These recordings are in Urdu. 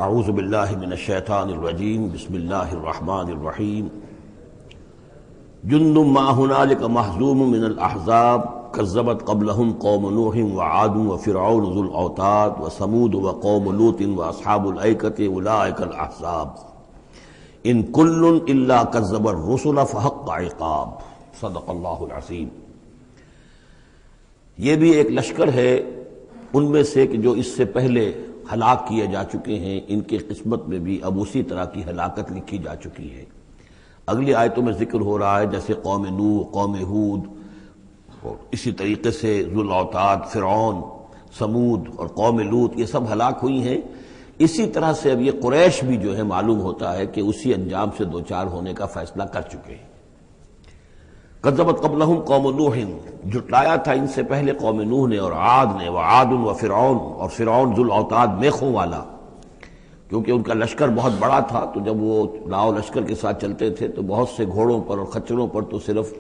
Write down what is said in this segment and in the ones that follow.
اعوذ باللہ من الشیطان الرجیم بسم اللہ الرحمن الرحیم جند ما هنالک محزوم من الاحزاب کذبت قبلهم قوم نوح وعاد وفرعون ذو الاوتاد وثمود وقوم لوط واصحاب الایکة اولئک الاحزاب ان کل الا کذب الرسل فحق عقاب صدق اللہ العظیم۔ یہ بھی ایک لشکر ہے ان میں سے کہ جو اس سے پہلے ہلاک کیے جا چکے ہیں، ان کی قسمت میں بھی اب اسی طرح کی ہلاکت لکھی جا چکی ہے۔ اگلی آیتوں میں ذکر ہو رہا ہے جیسے قوم نوح، قوم ہود، اور اسی طریقے سے ذو الاوتاد، فرعون، ثمود اور قوم لوط، یہ سب ہلاک ہوئی ہیں۔ اسی طرح سے اب یہ قریش بھی جو ہے معلوم ہوتا ہے کہ اسی انجام سے دوچار ہونے کا فیصلہ کر چکے ہیں۔ کذبت قبلہم قوم نوح، جھٹلایا تھا ان سے پہلے قوم نوح نے اور عاد نے، وعاد وفرعون، اور فرعون ذو الاوتاد میخوں والا، کیونکہ ان کا لشکر بہت بڑا تھا، تو جب وہ لاؤ لشکر کے ساتھ چلتے تھے تو بہت سے گھوڑوں پر اور خچروں پر تو صرف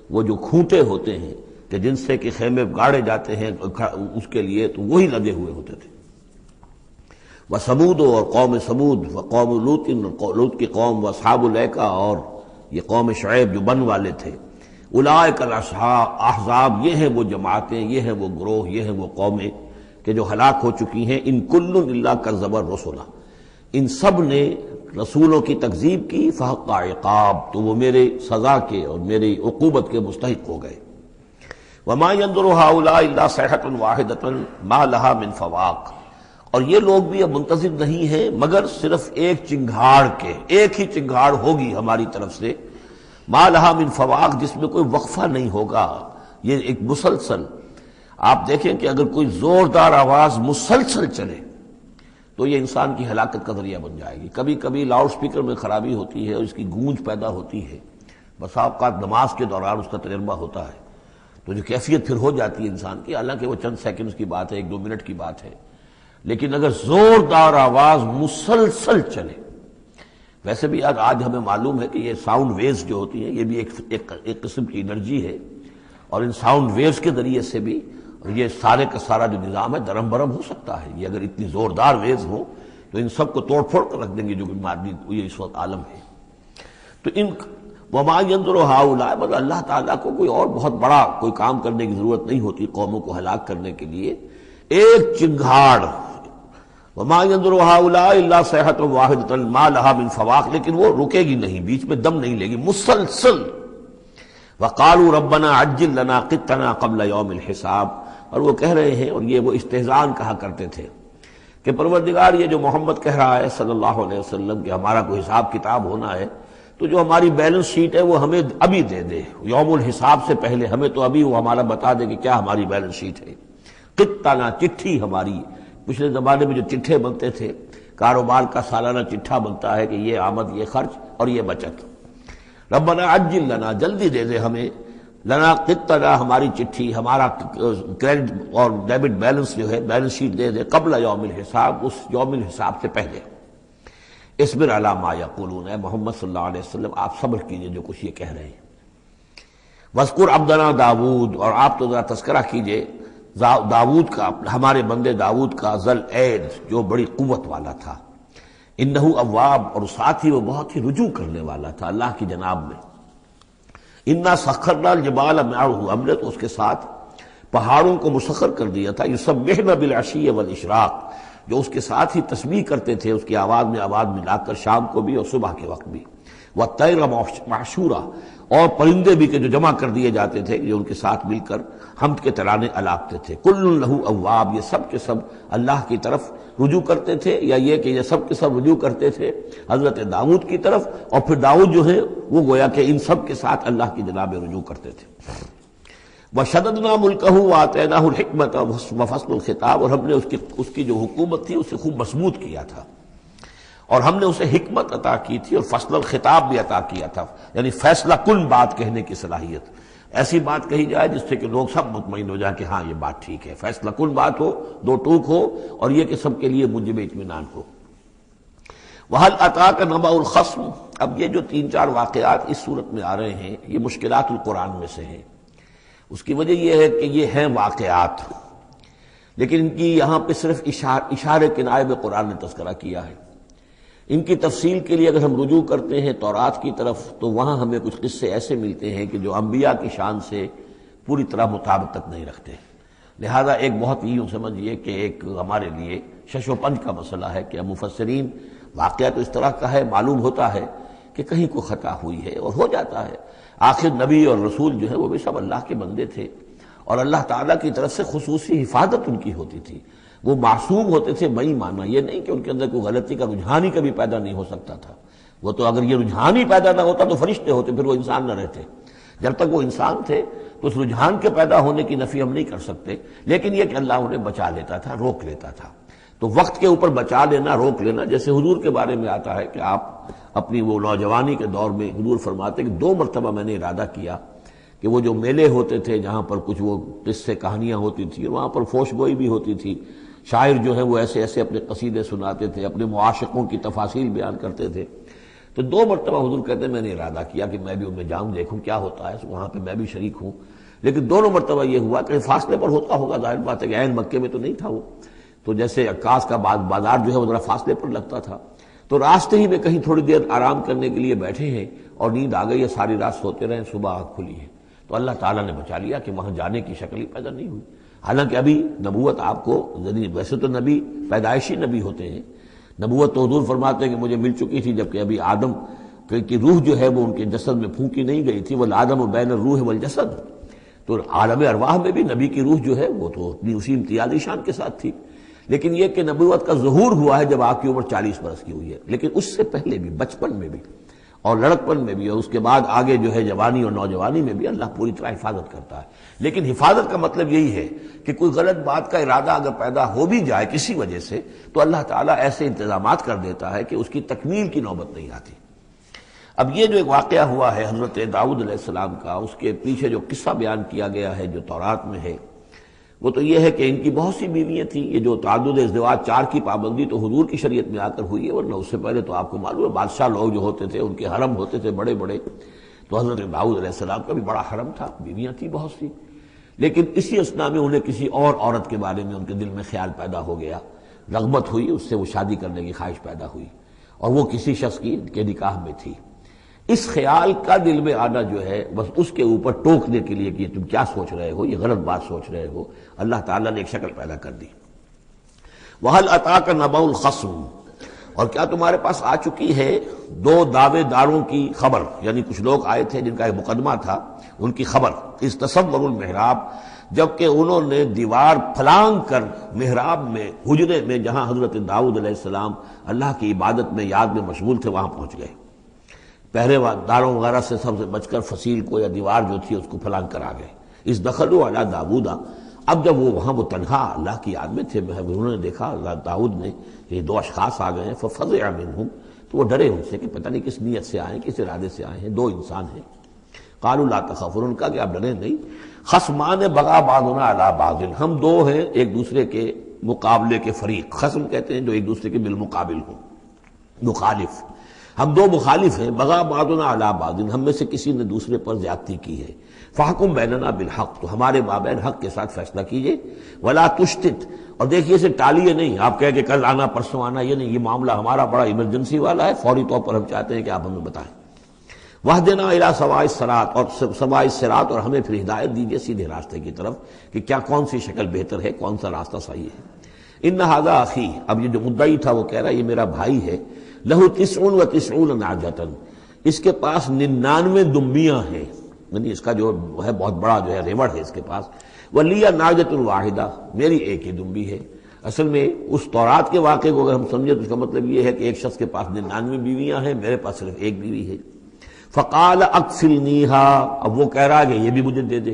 وہ جو کھوٹے ہوتے ہیں کہ جن سے کہ خیمے گاڑے جاتے ہیں اس کے لیے، تو وہی لدے ہوئے ہوتے تھے۔ وثمود، اور قوم ثمود، وقوم لوط، لوط کی قوم، واصحاب الایکہ، اور یہ قوم شعیب جو بن والے تھے۔ اولئک الاحزاب، یہ ہیں وہ جماعتیں، یہ ہیں وہ گروہ، یہ ہیں وہ قومیں کہ جو ہلاک ہو چکی ہیں۔ ان کل الا کذب الرسل، ان سب نے رسولوں کی تکذیب کی، فحق عقاب، تو وہ میرے سزا کے اور میری عقوبت کے مستحق ہو گئے۔ وما ينظر هؤلاء الا صيحة واحدة ما لها من فواق، اور یہ لوگ بھی اب منتظر نہیں ہیں مگر صرف ایک چنگھاڑ کے، ایک ہی چنگھاڑ ہوگی ہماری طرف سے، ما لها من فواق، جس میں کوئی وقفہ نہیں ہوگا، یہ ایک مسلسل۔ آپ دیکھیں کہ اگر کوئی زوردار آواز مسلسل چلے تو یہ انسان کی ہلاکت کا ذریعہ بن جائے گی۔ کبھی کبھی لاؤڈ سپیکر میں خرابی ہوتی ہے اور اس کی گونج پیدا ہوتی ہے، بسا اوقات نماز کے دوران اس کا تجربہ ہوتا ہے، تو جو کیفیت پھر ہو جاتی ہے انسان کی، حالانکہ وہ چند سیکنڈز کی بات ہے، 1-2 منٹ کی بات ہے، لیکن اگر زوردار آواز مسلسل چلے، ویسے بھی آج ہمیں معلوم ہے کہ یہ ساؤنڈ ویوز جو ہوتی ہیں یہ بھی ایک قسم کی انرجی ہے، اور ان ساؤنڈ ویوز کے ذریعے سے بھی یہ سارے کا سارا جو نظام ہے درم برم ہو سکتا ہے۔ یہ اگر اتنی زوردار ویوز ہوں تو ان سب کو توڑ پھوڑ کر رکھ دیں گے جو مادی یہ اس وقت عالم ہے۔ تو ان وما ينظر هؤلاء، مگر اللہ تعالیٰ کو کوئی اور بہت بڑا کوئی کام کرنے کی ضرورت نہیں ہوتی قوموں کو ہلاک کرنے کے لیے، ایک چنگھاڑ، وما ينظر هؤلاء الا صيحة واحدة ما لها من فواق، لیکن وہ رکے گی نہیں، بیچ میں دم نہیں لے گی، مسلسل۔ وقالوا ربنا عجل لنا قطنا قبل يوم الحساب، اور وہ کہہ رہے ہیں، اور یہ وہ استہزان کہا کرتے تھے کہ پروردگار یہ جو محمد کہہ رہا ہے صلی اللہ علیہ وسلم کہ ہمارا کوئی حساب کتاب ہونا ہے، تو جو ہماری بیلنس شیٹ ہے وہ ہمیں ابھی دے دے، یوم الحساب سے پہلے ہمیں تو ابھی وہ ہمارا بتا دے کہ کیا ہماری بیلنس شیٹ ہے۔ قطنا، چٹھی ہماری، پچھلے زمانے میں جو چٹھے بنتے تھے، کاروبار کا سالانہ چٹھا بنتا ہے کہ یہ آمد، یہ خرچ اور یہ بچت۔ ربنا عجل لنا، جلدی دے دے ہمیں، لنا قطنا، ہماری چٹھی، ہمارا کریڈٹ اور ڈیبٹ بیلنس جو ہے، بیلنس شیٹ دے دے، قبل یوم الحساب، اس یوم الحساب سے پہلے۔ اصبر علی ما یقولون، اے محمد صلی اللہ علیہ وسلم آپ صبر کیجئے جو کچھ یہ کہہ رہے ہیں۔ واذکر عبدنا داود، اور آپ تو ذرا تذکرہ کیجئے داود کا، ہمارے بندے داود کا، ذل اید، جو بڑی قوت والا تھا، انہ اواب، اور ساتھ ہی وہ بہت ہی رجوع کرنے والا تھا اللہ کی جناب میں۔ انا سخرنا الجبال معه، ہم نے تو اس کے ساتھ پہاڑوں کو مسخر کر دیا تھا، یسبحن بالعشی والاشراق، جو اس کے ساتھ ہی تسبیح کرتے تھے، اس کی آواز میں آواز ملا کر، شام کو بھی اور صبح کے وقت بھی۔ والطیر معشورا، اور پرندے بھی کہ جو جمع کر دیے جاتے تھے، جو ان کے ساتھ مل کر حمد کے ترانے الاپتے تھے۔ کل لہ اواب، یہ سب کے سب اللہ کی طرف رجوع کرتے تھے، یا یہ کہ یہ سب کے سب رجوع کرتے تھے حضرت داؤد کی طرف، اور پھر داؤد جو ہے وہ گویا کہ ان سب کے ساتھ اللہ کی جناب رجوع کرتے تھے۔ وشددنا ملکہ وآتیناہ الحکمۃ وفصل الخطاب، اور ہم نے اس کی جو حکومت تھی اسے خوب مضبوط کیا تھا، اور ہم نے اسے حکمت عطا کی تھی اور فصل الخطاب بھی عطا کیا تھا، یعنی فیصلہ کن بات کہنے کی صلاحیت، ایسی بات کہی جائے جس سے کہ لوگ سب مطمئن ہو جائیں کہ ہاں یہ بات ٹھیک ہے، فیصلہ کن بات ہو، دو ٹوک ہو، اور یہ کہ سب کے لیے موجب اطمینان ہو۔ وَهَلْ أَتَاكَ نَبَأُ الْخَصْمِ، اب یہ جو 3-4 واقعات اس صورت میں آ رہے ہیں یہ مشکلات القرآن میں سے ہیں۔ اس کی وجہ یہ ہے کہ یہ ہیں واقعات، لیکن ان کی یہاں پہ صرف اشارے کنائے میں قرآن نے تذکرہ کیا ہے۔ ان کی تفصیل کے لیے اگر ہم رجوع کرتے ہیں تورات کی طرف تو وہاں ہمیں کچھ قصے ایسے ملتے ہیں کہ جو انبیاء کی شان سے پوری طرح مطابقت نہیں رکھتے. لہذا ایک بہت یوں سمجھیے کہ ایک ہمارے لیے شش و پنج کا مسئلہ ہے کہ مفسرین واقعہ تو اس طرح کا ہے، معلوم ہوتا ہے کہ کہیں کوئی خطا ہوئی ہے اور ہو جاتا ہے. آخر نبی اور رسول جو ہے وہ بھی سب اللہ کے بندے تھے اور اللہ تعالیٰ کی طرف سے خصوصی حفاظت ان کی ہوتی تھی. وہ معصوم ہوتے تھے بئی معنی یہ نہیں کہ ان کے اندر کوئی غلطی کا رجحان ہی کبھی پیدا نہیں ہو سکتا تھا. وہ تو اگر یہ رجحان ہی پیدا نہ ہوتا تو فرشتے ہوتے، پھر وہ انسان نہ رہتے. جب تک وہ انسان تھے تو اس رجحان کے پیدا ہونے کی نفی ہم نہیں کر سکتے، لیکن یہ کہ اللہ انہیں بچا لیتا تھا، روک لیتا تھا. تو وقت کے اوپر بچا لینا، روک لینا، جیسے حضور کے بارے میں آتا ہے کہ آپ اپنی وہ نوجوانی کے دور میں حضور فرماتے کہ 2 مرتبہ میں نے ارادہ کیا کہ وہ جو میلے ہوتے تھے جہاں پر کچھ وہ قصے کہانیاں ہوتی تھیں، وہاں پر فوش گوئی بھی ہوتی تھی، شاعر جو ہے وہ ایسے ایسے اپنے قصیدے سناتے تھے، اپنے معاشقوں کی تفاصیل بیان کرتے تھے. تو 2 مرتبہ حضور کہتے ہیں میں نے ارادہ کیا کہ میں بھی ان میں جاؤں، دیکھوں کیا ہوتا ہے، وہاں پہ میں بھی شریک ہوں. لیکن دونوں مرتبہ یہ ہوا کہ فاصلے پر ہوتا ہوگا، ظاہر بات ہے کہ عین مکے میں تو نہیں تھا وہ. تو جیسے عکاس کا بازار جو ہے وہ ذرا فاصلے پر لگتا تھا، تو راستے ہی میں کہیں تھوڑی دیر آرام کرنے کے لیے بیٹھے ہیں اور نیند آ گئی ہے، ساری رات سوتے رہے، صبح آنکھ کھلی ہے. تو اللہ تعالیٰ نے بچا لیا کہ وہاں جانے کی شکل ہی پیدا نہیں ہوئی. حالانکہ ابھی نبوت آپ کو، ویسے تو نبی پیدائشی نبی ہوتے ہیں، نبوت تو حضور فرماتے ہیں کہ مجھے مل چکی تھی جبکہ ابھی آدم کی روح جو ہے وہ ان کے جسد میں پھونکی نہیں گئی تھی. والآدم بین الروح والجسد، تو عالم ارواح میں بھی نبی کی روح جو ہے وہ تو اپنی اسی امتیازی شان کے ساتھ تھی. لیکن یہ کہ نبوت کا ظہور ہوا ہے جب آپ کی عمر 40 برس کی ہوئی ہے، لیکن اس سے پہلے بھی بچپن میں بھی اور لڑکپن میں بھی اور اس کے بعد آگے جو ہے جوانی اور نوجوانی میں بھی اللہ پوری طرح حفاظت کرتا ہے. لیکن حفاظت کا مطلب یہی ہے کہ کوئی غلط بات کا ارادہ اگر پیدا ہو بھی جائے کسی وجہ سے تو اللہ تعالیٰ ایسے انتظامات کر دیتا ہے کہ اس کی تکمیل کی نوبت نہیں آتی. اب یہ جو ایک واقعہ ہوا ہے حضرت داؤد علیہ السلام کا، اس کے پیچھے جو قصہ بیان کیا گیا ہے جو تورات میں ہے، وہ تو یہ ہے کہ ان کی بہت سی بیویاں تھیں. یہ جو تعدد ازدواج 4 کی پابندی تو حضور کی شریعت میں آ کر ہوئی ہے، ورنہ اس سے پہلے تو آپ کو معلوم ہے بادشاہ لوگ جو ہوتے تھے ان کے حرم ہوتے تھے بڑے بڑے. تو حضرت داؤد علیہ السلام کا بھی بڑا حرم تھا، بیویاں تھیں بہت سی. لیکن اسی اثنا میں انہیں کسی اور عورت کے بارے میں ان کے دل میں خیال پیدا ہو گیا، رغبت ہوئی، اس سے وہ شادی کرنے کی خواہش پیدا ہوئی اور وہ کسی شخص کے نکاح میں تھی. اس خیال کا دل میں آنا جو ہے بس اس کے اوپر ٹوکنے کے لیے کہ تم کیا سوچ رہے ہو، یہ غلط بات سوچ رہے ہو، اللہ تعالیٰ نے ایک شکل پیدا کر دی. وَهَلْ أَتَاكَ نَبَأُ الْخَصْمِ، اور کیا تمہارے پاس آ چکی ہے 2 دعوے داروں کی خبر، یعنی کچھ لوگ آئے تھے جن کا ایک مقدمہ تھا، ان کی خبر. اِذْ تَصَوَّرُوا الْمِحْرَابَ، جبکہ انہوں نے دیوار پھلانگ کر محراب میں، حجرے میں جہاں حضرت داؤد علیہ السلام اللہ کی عبادت میں یاد میں مشغول تھے وہاں پہنچ گئے. پہرے داروں وغیرہ سے سب سے بچ کر فصیل کو یا دیوار جو تھی اس کو پھلانگ کر آ گئے. اس دخلوا علی داؤد، اب جب وہ وہاں وہ تنہا اللہ کی یاد میں تھے، انہوں نے دیکھا داؤد نے یہ 2 اشخاص آ گئے ہیں. ففزع منہم، تو وہ ڈرے ان سے کہ پتہ نہیں کس نیت سے آئے ہیں، کس ارادے سے آئے ہیں. 2 انسان ہیں. قالوا لا تخف، انہوں نے کہا کہ آپ ڈریں نہیں. خصمان بغى بعضنا علی بعض، ہم 2 ہیں ایک دوسرے کے مقابلے کے فریق. خصم کہتے ہیں جو ایک دوسرے کے بالمقابل ہوں، مخالف. ہم 2 مخالف ہیں. بغى بعضنا علی بعض، ہم میں سے کسی نے دوسرے پر زیادتی کی ہے. فاحکم بیننا بالحق، تو ہمارے مابین حق کے ساتھ فیصلہ کیجیے. ولا تشتت، اور دیکھیے اسے ٹالیے نہیں. آپ کہیں کہ کل آنا پرسوں آنا، یہ نہیں، یہ معاملہ ہمارا بڑا ایمرجنسی والا ہے، فوری طور پر ہم چاہتے ہیں کہ آپ ہمیں بتائیں. واہدنا الی سواء الصراط، اور سواء الصراط، اور ہمیں پھر ہدایت دیجیے سیدھے راستے کی طرف کہ کیا کون سی شکل بہتر ہے، کون سا راستہ صحیح ہے. ان ھذا اخی، اب یہ جو مدعی تھا وہ کہہ رہا ہے یہ میرا بھائی ہے. لہ 99 نعجۃ، اس کے پاس 99 دمبیاں ہیں، یعنی اس کا جو ہے بہت بڑا جو ہے ریوڑ ہے اس کے پاس. ولی نعجۃ واحدہ، میری ایک ہی دمبی ہے. اصل میں اس تورات کے واقعے کو اگر ہم سمجھیں تو اس کا مطلب یہ ہے کہ ایک شخص کے پاس 99 بیویاں ہیں، میرے پاس صرف ایک بیوی ہے. فقال اکفلنیھا، اب وہ کہہ رہا ہے کہ یہ بھی مجھے دے دے.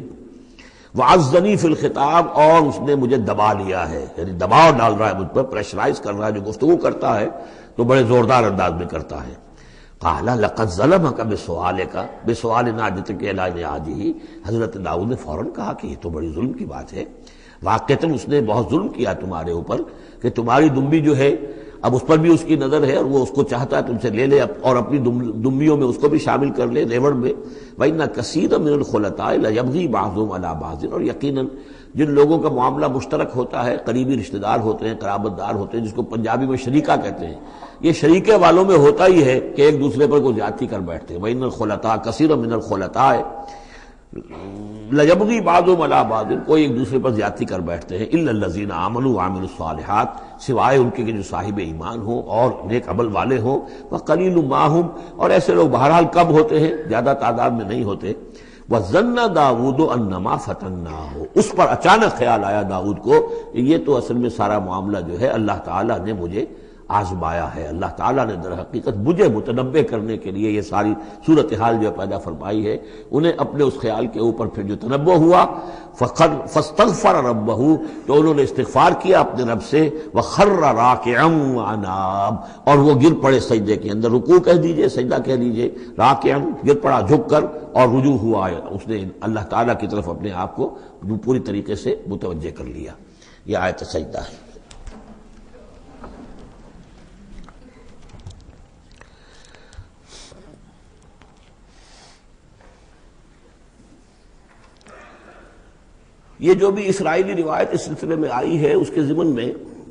وعزنی فی الخطاب، اور اس نے مجھے دبا لیا ہے، یعنی دباؤ ڈال رہا ہے مجھ پر، پریشرائز کر رہا ہے. جو گفتگو کرتا ہے تو بڑے زوردار انداز میں کرتا ہے. قال لقد ظلمک بسؤالک، بسؤال نعجتک الی نعاجہ، حضرت داؤد نے فوراً کہا کہ یہ تو بڑی ظلم کی بات ہے، واقعتاً اس نے بہت ظلم کیا تمہارے اوپر کہ تمہاری دمبی جو ہے اب اس پر بھی اس کی نظر ہے اور وہ اس کو چاہتا ہے تم سے لے لے اور اپنی دمبیوں میں اس کو بھی شامل کر لے ریوڑ میں. وَإِنَّ كَثِيرًا مِنَ الْخُلَطَاءِ لَيَبْغِي بَعْضُهُمْ عَلَى بَعْضٍ، اور یقیناً جن لوگوں کا معاملہ مشترک ہوتا ہے، قریبی رشتہ دار ہوتے ہیں، قرابت دار ہوتے ہیں، جس کو پنجابی میں شریکہ کہتے ہیں، یہ شریکے والوں میں ہوتا ہی ہے کہ ایک دوسرے پر کوئی زیادتی کر بیٹھتے ہیں. وَإِنَّ الْخُلَطَاءَ كَثِيرٌ مِّنَ الْخُلَطَاءِ لَيَبْغِي بَعْضُهُمْ عَلَىٰ بَعْضٍ، کوئی ایک دوسرے پر زیادتی کر بیٹھتے ہیں. إِلَّا الَّذِينَ آمَنُوا وَعَمِلُوا الصَّالِحَاتِ، سوائے ان کے کہ جو صاحب ایمان ہوں اور نیک عمل والے ہوں. وَقَلِيلٌ مَّا هُمْ، اور ایسے لوگ بہرحال کب ہوتے ہیں، زیادہ تعداد میں نہیں ہوتے. وَظَنَّ داؤد أَنَّمَا فَتَنَّاهُ، اس پر اچانک خیال آیا داؤد کو کہ یہ تو اصل میں سارا معاملہ جو ہے اللہ تعالیٰ نے مجھے آزمایا ہے، اللہ تعالیٰ نے در حقیقت مجھے متنبع کرنے کے لیے یہ ساری صورتحال جو پیدا فرمائی ہے. انہیں اپنے اس خیال کے اوپر پھر جو تنبع ہوا، فاستغفر ربہ، تو انہوں نے استغفار کیا اپنے رب سے. وخر راکعا واناب، اور وہ گر پڑے سجدے کے اندر، رکوع کہہ دیجئے سجدہ کہہ دیجئے، راکعا گر پڑا جھک کر، اور رجوع ہوا، اس نے اللہ تعالیٰ کی طرف اپنے آپ کو پوری طریقے سے متوجہ کر لیا. یہ آیت سجدہ ہے. یہ جو بھی اسرائیلی روایت اس سلسلے میں آئی ہے، اس کے ضمن میں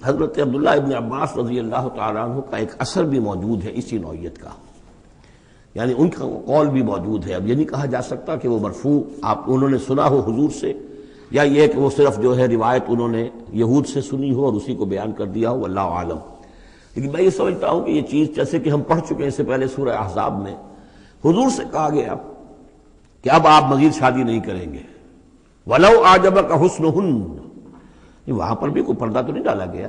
حضرت عبداللہ ابن عباس رضی اللہ تعالیٰ عنہ کا ایک اثر بھی موجود ہے اسی نوعیت کا، یعنی ان کا قول بھی موجود ہے. اب یہ نہیں کہا جا سکتا کہ وہ مرفوع انہوں نے سنا ہو حضور سے، یا یہ کہ وہ صرف جو ہے روایت انہوں نے یہود سے سنی ہو اور اسی کو بیان کر دیا ہو، واللہ عالم. لیکن میں یہ سمجھتا ہوں کہ یہ چیز جیسے کہ ہم پڑھ چکے ہیں اس سے پہلے سورہ احزاب میں، حضور سے کہا گیا کہ اب آپ مزید شادی نہیں کریں گے. وَلَوْ أَعْجَبَكَ حُسْنُهُنَّ، وہاں پر بھی کوئی پردہ تو نہیں ڈالا گیا.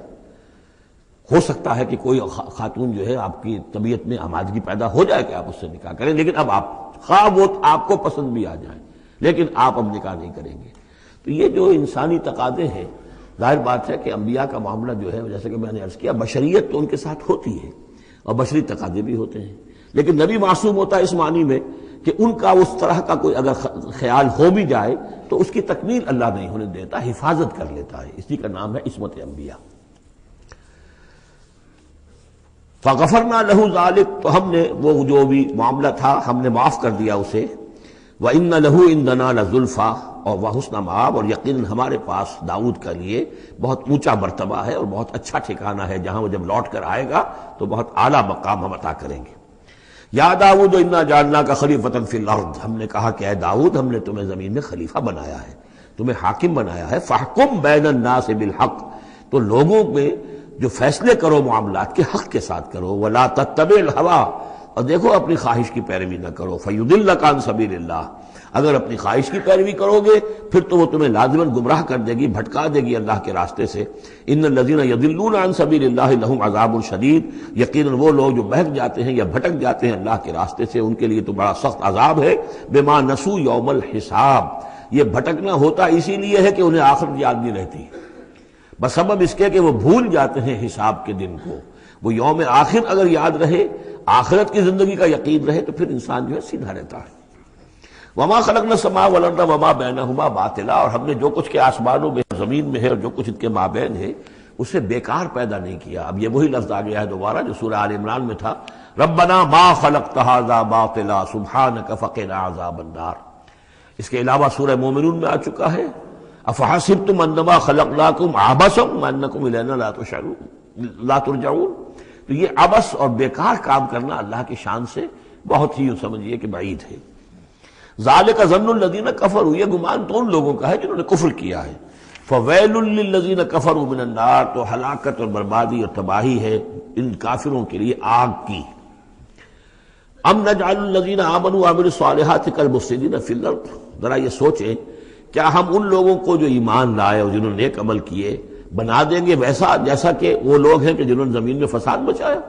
ہو سکتا ہے کہ کوئی خاتون جو ہے آپ کی طبیعت میں آمادگی پیدا ہو جائے کہ آپ اس سے نکاح کریں، لیکن اب آپ خواہ وہ آپ کو پسند بھی آ جائیں لیکن آپ اب نکاح نہیں کریں گے. تو یہ جو انسانی تقاضے ہیں، ظاہر بات ہے کہ انبیاء کا معاملہ جو ہے، جیسے کہ میں نے عرض کیا، بشریت تو ان کے ساتھ ہوتی ہے اور بشری تقاضے بھی ہوتے ہیں، لیکن نبی معصوم ہوتا ہے اس معنی میں کہ ان کا اس طرح کا کوئی اگر خیال ہو بھی جائے تو اس کی تکمیل اللہ نہیں ہونے دیتا، حفاظت کر لیتا ہے. اسی کا نام ہے عصمت انبیاء. فغفرنا لہ ذلک، تو ہم نے وہ جو بھی معاملہ تھا ہم نے معاف کر دیا اسے. وَإِنَّ لَهُ عِندَنَا لَزُلْفَىٰ، اور وَحُسْنَ مآب، اور یقیناً ہمارے پاس داؤد کا لیے بہت اونچا مرتبہ ہے اور بہت اچھا ٹھکانہ ہے، جہاں وہ جب لوٹ کر آئے گا تو بہت اعلیٰ مقام ہم عطا کریں گے. یا داؤد انا جعلناک خلیفۃ فی الارض، ہم نے کہا کہ اے داؤد ہم نے تمہیں زمین میں خلیفہ بنایا ہے، تمہیں حاکم بنایا ہے. فاحکم بین الناس بالحق، تو لوگوں میں جو فیصلے کرو معاملات کے حق کے ساتھ کرو. ولا تتبع الہویٰ، اور دیکھو اپنی خواہش کی پیروی نہ کرو. فیضلک عن سبیل اللہ، اگر اپنی خواہش کی پیروی کرو گے پھر تو وہ تمہیں لازماً گمراہ کر دے گی، بھٹکا دے گی اللہ کے راستے سے. ان الذین یضلون عن سبیل اللہ لہم عذاب شدید، یقیناً وہ لوگ جو بہک جاتے ہیں یا بھٹک جاتے ہیں اللہ کے راستے سے، ان کے لیے تو بڑا سخت عذاب ہے. بما نسوا یوم الحساب، یہ بھٹکنا ہوتا اسی لیے ہے کہ انہیں آخرت یاد نہیں رہتی، بسبب اس کے کہ وہ بھول جاتے ہیں حساب کے دن کو. وہ یوم آخر اگر یاد رہے، آخرت کی زندگی کا یقین رہے، تو پھر انسان جو ہے سیدھا رہتا ہے. وما خلقنا السماء والارض وما بینہما باطلا، اور ہم نے جو کچھ کے آسمانوں میں زمین میں ہے اور جو کچھ ان کے مابین ہے اسے بیکار پیدا نہیں کیا. اب یہ وہی لفظ آ گیا ہے دوبارہ جو سورہ آل عمران میں تھا، ربنا ما خلقت ھذا باطلا سبحانک فقنا عذاب النار. اس کے علاوہ سورہ مومنون میں آ چکا ہے، افحسبتم انما خلقناکم عبثا وانکم الینا لا ترجعون. تو یہ عبث اور بیکار کام کرنا اللہ کی شان سے بہت ہی سمجھیے کہ بعید ہے. ذالک ظن الذین کفروا، یہ گمان تو ان لوگوں کا ہے جنہوں نے کفر کیا ہے. فویل للذین کفروا من النار، تو ہلاکت اور بربادی اور تباہی ہے ان کافروں کے لیے آگ کی. ام نجعل الذین آمنوا وعملوا الصالحات کالمفسدین فی الارض، ذرا یہ سوچیں کیا ہم ان لوگوں کو جو ایمان لائے اور جنہوں نے نیک عمل کیے بنا دیں گے ویسا جیسا کہ وہ لوگ ہیں کہ جنہوں نے زمین میں فساد مچایا.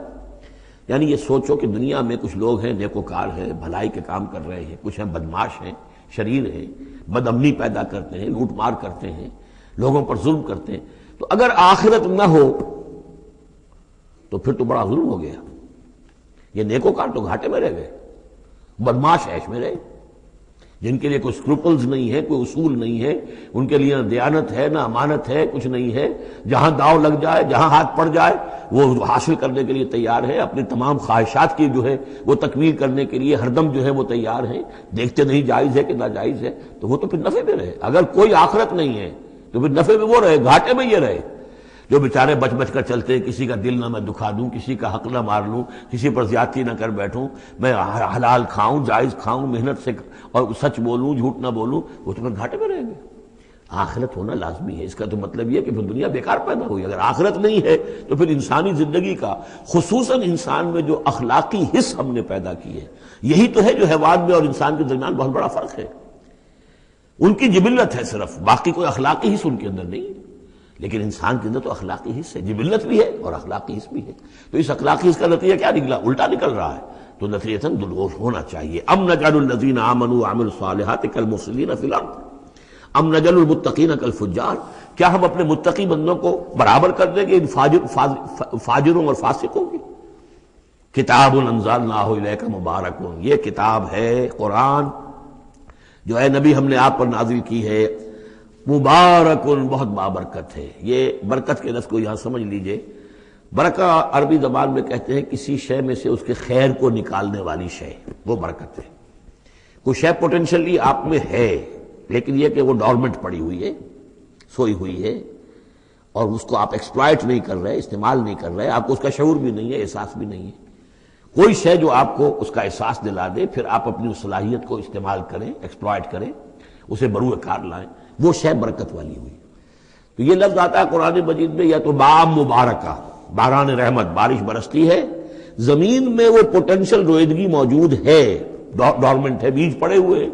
یعنی یہ سوچو کہ دنیا میں کچھ لوگ ہیں نیکوکار ہیں، بھلائی کے کام کر رہے ہیں، کچھ ہیں بدماش ہیں، شریر ہیں، بد امنی پیدا کرتے ہیں، لوٹ مار کرتے ہیں، لوگوں پر ظلم کرتے ہیں. تو اگر آخرت نہ ہو تو پھر تو بڑا ظلم ہو گیا. یہ نیکوکار تو گھاٹے میں رہ گئے، بدماش عیش میں رہے، جن کے لیے کوئی اسکروپلز نہیں ہے، کوئی اصول نہیں ہے، ان کے لیے نہ دیانت ہے نہ امانت ہے، کچھ نہیں ہے. جہاں داؤ لگ جائے، جہاں ہاتھ پڑ جائے وہ حاصل کرنے کے لیے تیار ہے، اپنی تمام خواہشات کی جو ہے وہ تکمیل کرنے کے لیے ہر دم جو ہے وہ تیار ہیں. دیکھتے نہیں جائز ہے کہ ناجائز ہے، تو وہ تو پھر نفع میں رہے. اگر کوئی آخرت نہیں ہے تو پھر نفع میں وہ رہے، گھاٹے میں یہ رہے. جو بیچارے بچ بچ کر چلتے ہیں، کسی کا دل نہ میں دکھا دوں، کسی کا حق نہ مار لوں، کسی پر زیادتی نہ کر بیٹھوں، میں حلال کھاؤں، جائز کھاؤں، محنت سے اور سچ بولوں، جھوٹ نہ بولوں، وہ تو پھر گھاٹے میں رہیں گے۔ آخرت ہونا لازمی ہے۔ اس کا تو مطلب یہ کہ پھر دنیا بیکار پیدا ہوئی۔ اگر آخرت نہیں ہے تو پھر انسانی زندگی کا، خصوصاً انسان میں جو اخلاقی حص ہم نے پیدا کی ہے، یہی تو ہے جو حیوان میں اور انسان کے درمیان بہت بڑا فرق ہے۔ ان کی جبلت ہے صرف، باقی کوئی اخلاقی حص ان کے اندر نہیں ہے، لیکن انسان کے اندر تو اخلاقی حص ہے، جبلت بھی ہے اور اخلاقی حص بھی ہے۔ تو اس اخلاقی حص کا نتیجہ کیا نکلا؟ الٹا نکل رہا ہے۔ تو نتیجتاً دلگوش ہونا چاہیے۔ ام نجعل الذین آمنوا وعملوا الصالحات کالمفسدین فی الارض ام نجعل المتقین کالفجار، کیا ہم اپنے متقی بندوں کو برابر کر دیں گے ان فاجروں اور فاسقوں کی؟ کتاب انزلناہ الیک مبارک، یہ کتاب ہے قرآن جو اے نبی ہم نے آپ پر نازل کی ہے، مبارک، بہت بابرکت ہے۔ یہ برکت کے لفظ کو یہاں سمجھ لیجئے۔ برکہ عربی زبان میں کہتے ہیں کسی شے میں سے اس کے خیر کو نکالنے والی شے، وہ برکت ہے۔ کوئی شے پوٹینشلی آپ میں ہے، لیکن یہ کہ وہ ڈورمنٹ پڑی ہوئی ہے، سوئی ہوئی ہے، اور اس کو آپ ایکسپلائٹ نہیں کر رہے، استعمال نہیں کر رہے، آپ کو اس کا شعور بھی نہیں ہے، احساس بھی نہیں ہے۔ کوئی شے جو آپ کو اس کا احساس دلا دے، پھر آپ اپنی اس صلاحیت کو استعمال کریں، ایکسپلائٹ کریں، اسے بروئے کار لائیں، وہ شے برکت والی ہوئی۔ تو یہ لفظ آتا ہے قرآن مجید میں، یا تو بام مبارکہ، باران رحمت، بارش برستی ہے، زمین میں وہ پوٹینشل رویدگی موجود ہے، ڈورمنٹ ہے، بیج پڑے ہوئے ہیں،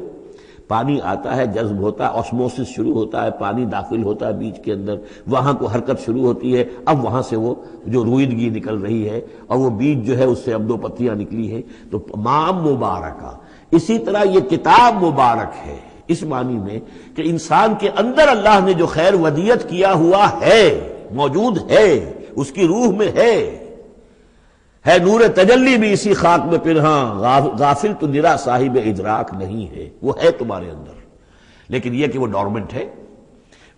پانی آتا ہے، جذب ہوتا ہے، آسموسس شروع ہوتا ہے، پانی داخل ہوتا ہے بیج کے اندر، وہاں کو حرکت شروع ہوتی ہے، اب وہاں سے وہ جو رویدگی نکل رہی ہے اور وہ بیج جو ہے اس سے اب دو پتیاں نکلی ہیں، تو مام مبارکہ۔ اسی طرح یہ کتاب مبارک ہے اس معنی میں کہ انسان کے اندر اللہ نے جو خیر ودیت کیا ہوا ہے، موجود ہے، اس کی روح میں ہے نور تجلی بھی اسی خاک میں پنہاں، غافل تو نرا صاحب ادراک نہیں ہے، وہ ہے تمہارے اندر، لیکن یہ کہ وہ ڈورمنٹ ہے،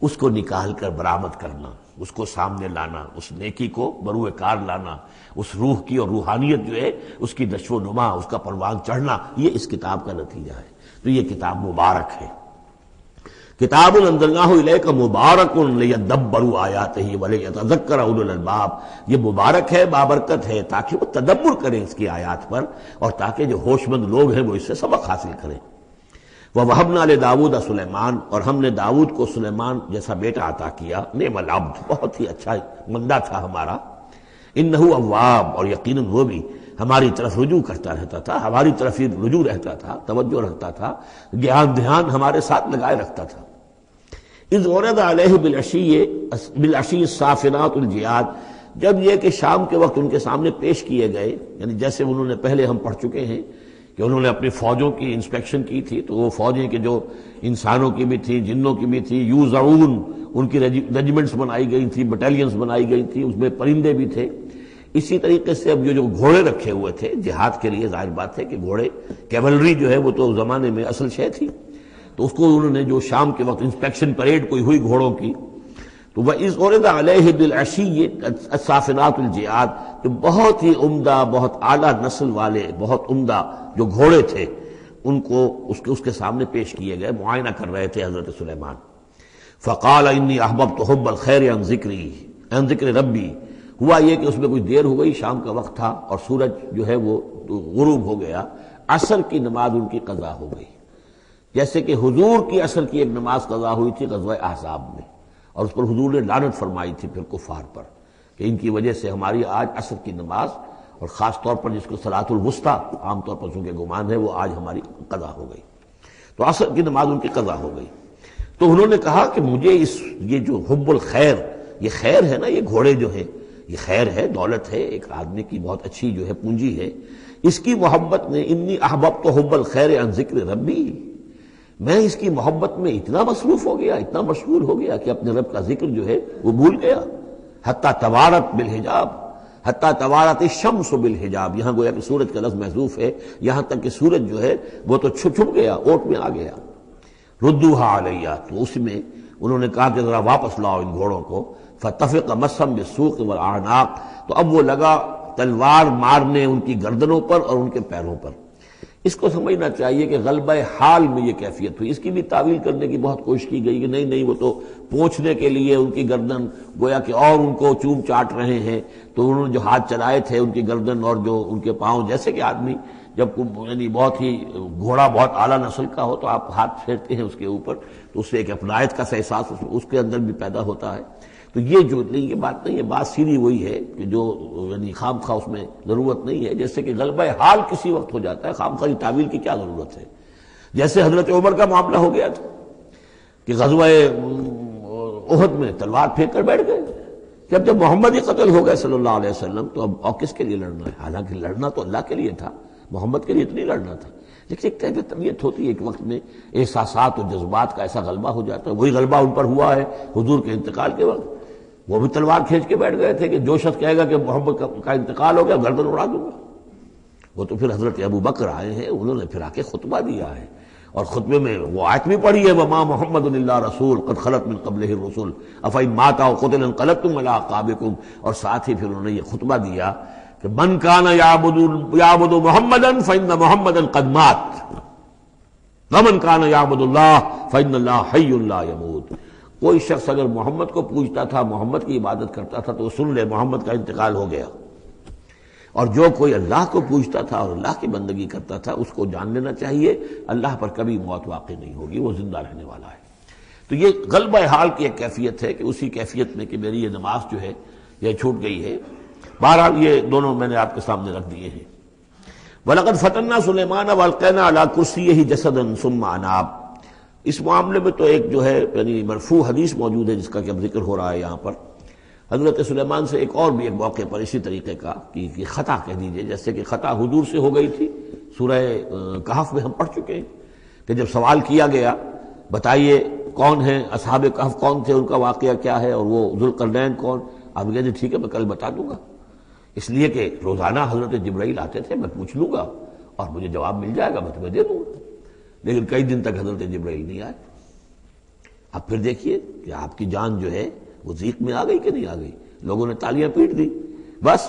اس کو نکال کر برآمد کرنا، اس کو سامنے لانا، اس نیکی کو بروئے کار لانا، اس روح کی اور روحانیت جو ہے اس کی نشو و نما، اس کا پروان چڑھنا، یہ اس کتاب کا نتیجہ ہے۔ تو یہ کتاب مبارک ہے۔ کتاب انزلناہ الیک مبارک لیدبروا آیاتہ ولیتذکر اولو الالباب، یہ مبارک ہے، بابرکت ہے، تاکہ وہ تدبر کریں اس کی آیات پر، اور تاکہ جو ہوش مند لوگ ہیں وہ اس سے سبق حاصل کریں۔ وَوَهَبْنَا لِدَاوُودَ سلیمان، اور ہم نے داؤد کو سلیمان جیسا بیٹا عطا کیا، نعم العبد، بہت ہی اچھا بندہ تھا ہمارا، انہ اواب، اور یقیناً وہ بھی ہماری طرف رجوع کرتا رہتا تھا، ہماری طرف ہی رجوع رہتا تھا، توجہ رکھتا تھا، دھیان ہمارے ساتھ لگائے رکھتا تھا۔ اذ ورد علیہ بالعشی الصافنات الجیاد، جب یہ کہ شام کے وقت ان کے سامنے پیش کیے گئے، یعنی جیسے انہوں نے پہلے ہم پڑھ چکے ہیں کہ انہوں نے اپنی فوجوں کی انسپیکشن کی تھی، تو وہ فوجیں کہ جو انسانوں کی بھی تھی، جنوں کی بھی تھی، یوزعون، ان کی ریجیمنٹس بنائی گئی تھی، بٹالینز بنائی گئی تھی، اس میں پرندے بھی تھے۔ اسی طریقے سے اب جو گھوڑے رکھے ہوئے تھے جہاد کے لیے، ظاہر بات ہے کہ گھوڑے، کیولری جو ہے وہ تو زمانے میں اصل شے تھی، تو اس کو انہوں نے جو شام کے وقت انسپیکشن پریڈ کوئی ہوئی گھوڑوں کی، تو وَإِذْ عُرِضَ عَلَيْهِ بِالْعَشِيِّ الصَّافِنَاتُ الْجِيَادُ، کہ بہت ہی عمدہ، بہت اعلیٰ نسل والے، بہت عمدہ جو گھوڑے تھے، ان کو اس کے سامنے پیش کیے گئے، معائنہ کر رہے تھے حضرت سلیمان۔ فَقَالَ إِنِّي أَحْبَبْتُ حُبَّ الْخَيْرِ عَنْ ذِكْرِ رَبِّي، ہوا یہ کہ اس میں کچھ دیر ہو گئی، شام کا وقت تھا اور سورج جو ہے وہ غروب ہو گیا، عصر کی نماز ان کی قضا ہو گئی، جیسے کہ حضور کی عصر کی ایک نماز قضا ہوئی تھی غزوہ احزاب میں، اور اس پر حضور نے لعنت فرمائی تھی پھر کفار پر کہ ان کی وجہ سے ہماری آج عصر کی نماز، اور خاص طور پر جس کو صلاۃ الوسطیٰ عام طور پر چونکہ گمان ہے، وہ آج ہماری قضا ہو گئی، تو عصر کی نماز ان کی قضا ہو گئی۔ تو انہوں نے کہا کہ مجھے یہ جو حب الخیر، یہ خیر ہے نا، یہ گھوڑے جو ہیں یہ خیر ہے، دولت ہے، ایک آدمی کی بہت اچھی جو ہے پونجی ہے، اس کی محبت نے، انی احببت حب الخیر عن ذکر ربی، میں اس کی محبت میں اتنا مصروف ہو گیا، اتنا مشغول ہو گیا کہ اپنے رب کا ذکر جو ہے وہ بھول گیا۔ حتی توارت بالحجاب، حتی توارت الشمس بالحجاب، یہاں گویا کہ سورج کا لفظ محذوف ہے، یہاں تک کہ سورج جو ہے وہ تو چھپ گیا، اوٹ میں آ گیا۔ ردوہا علیہ، تو اس میں انہوں نے کہا کہ ذرا واپس لاؤ ان گھوڑوں کو۔ فطفق مسحا بالسوق والاعناق، تو اب وہ لگا تلوار مارنے ان کی گردنوں پر اور ان کے پیروں پر۔ اس کو سمجھنا چاہیے کہ غلبہ حال میں یہ کیفیت ہوئی. اس کی بھی تعویل کرنے کی بہت کوشش کی گئی کہ نہیں وہ تو پوچھنے کے لیے ان کی گردن گویا کہ اور ان کو چوم چاٹ رہے ہیں، تو انہوں نے جو ہاتھ چلائے تھے ان کی گردن اور جو ان کے پاؤں، جیسے کہ آدمی جب یعنی بہت ہی گھوڑا بہت اعلیٰ نسل کا ہو تو آپ ہاتھ پھیرتے ہیں اس کے اوپر، تو اس سے ایک اپنائیت کا سا احساس اس کے اندر بھی پیدا ہوتا ہے. تو یہ جو نہیں، یہ بات نہیں ہے، بات سیدھی وہی ہے کہ جو یعنی خام خواہ اس میں ضرورت نہیں ہے. جیسے کہ غلبہ حال کسی وقت ہو جاتا ہے، خام خواہ تعویل کی کیا ضرورت ہے. جیسے حضرت عمر کا معاملہ ہو گیا تھا کہ غزوہ احد میں تلوار پھینک کر بیٹھ گئے. جب محمد ہی قتل ہو گئے صلی اللہ علیہ وسلم تو اب اور کس کے لیے لڑنا ہے؟ حالانکہ لڑنا تو اللہ کے لیے تھا، محمد کے لیے تو نہیں لڑنا تھا. لیکن ایک کیفیت طبیعت ہوتی ہے، ایک وقت میں احساسات اور جذبات کا ایسا غلبہ ہو جاتا ہے. وہی غلبہ ان پر ہوا ہے حضور کے انتقال کے وقت. وہ بھی تلوار کھینچ کے بیٹھ گئے تھے کہ جو شخص کہے گا کہ محمد کا انتقال ہو گیا گردن اڑا دوں گا. وہ تو پھر حضرت ابو بکر آئے ہیں، انہوں نے پھر آ کے خطبہ دیا ہے، اور خطبے میں وہ آیت بھی پڑھی ہے وما محمد الا رسول قد خلت من قبلہ الرسل افإن مات أو قتل انقلبتم على أعقابكم. اور ساتھ ہی پھر انہوں نے یہ خطبہ دیا کہ من كان يعبد محمدا فإن محمدا قد مات ومن كان يعبد الله فإن الله حي لا يموت. کوئی شخص اگر محمد کو پوجتا تھا، محمد کی عبادت کرتا تھا تو سن لے محمد کا انتقال ہو گیا. اور جو کوئی اللہ کو پوجتا تھا اور اللہ کی بندگی کرتا تھا اس کو جان لینا چاہیے اللہ پر کبھی موت واقع نہیں ہوگی، وہ زندہ رہنے والا ہے. تو یہ غلبہ حال کی ایک کیفیت ہے کہ اسی کیفیت میں کہ میری یہ نماز جو ہے یہ چھوٹ گئی ہے. بہرحال یہ دونوں میں نے آپ کے سامنے رکھ دیے ہیں. وَلَقَدْ فَتَنَّا سُلَيْمَانَ وَأَلْقَيْنَا عَلَىٰ كُرْسِيِّهِ جَسَدًا ثُمَّ أَنَابَ. اس معاملے میں تو ایک جو ہے یعنی مرفوع حدیث موجود ہے جس کا کہ اب ذکر ہو رہا ہے یہاں پر. حضرت سلیمان سے ایک اور بھی ایک موقع پر اسی طریقے کا کہ خطا کہہ دیجئے، جیسے کہ خطا حضور سے ہو گئی تھی. سورہ کہف میں ہم پڑھ چکے ہیں کہ جب سوال کیا گیا بتائیے کون ہیں اصحاب کہف، کون تھے، ان کا واقعہ کیا ہے، اور وہ ذوالقرنین کون. آپ کہتے ٹھیک ہے میں کل بتا دوں گا، اس لیے کہ روزانہ حضرت جبرائیل آتے تھے، میں پوچھ لوں گا اور مجھے جواب مل جائے گا، میں تمہیں دے دوں گا. لیکن کئی دن تک حضرت جبرائیل نہیں آئے. اب پھر دیکھیے کہ آپ کی جان جو ہے وہ ضیق میں آ گئی کہ نہیں آ گئی. لوگوں نے تالیاں پیٹ دی، بس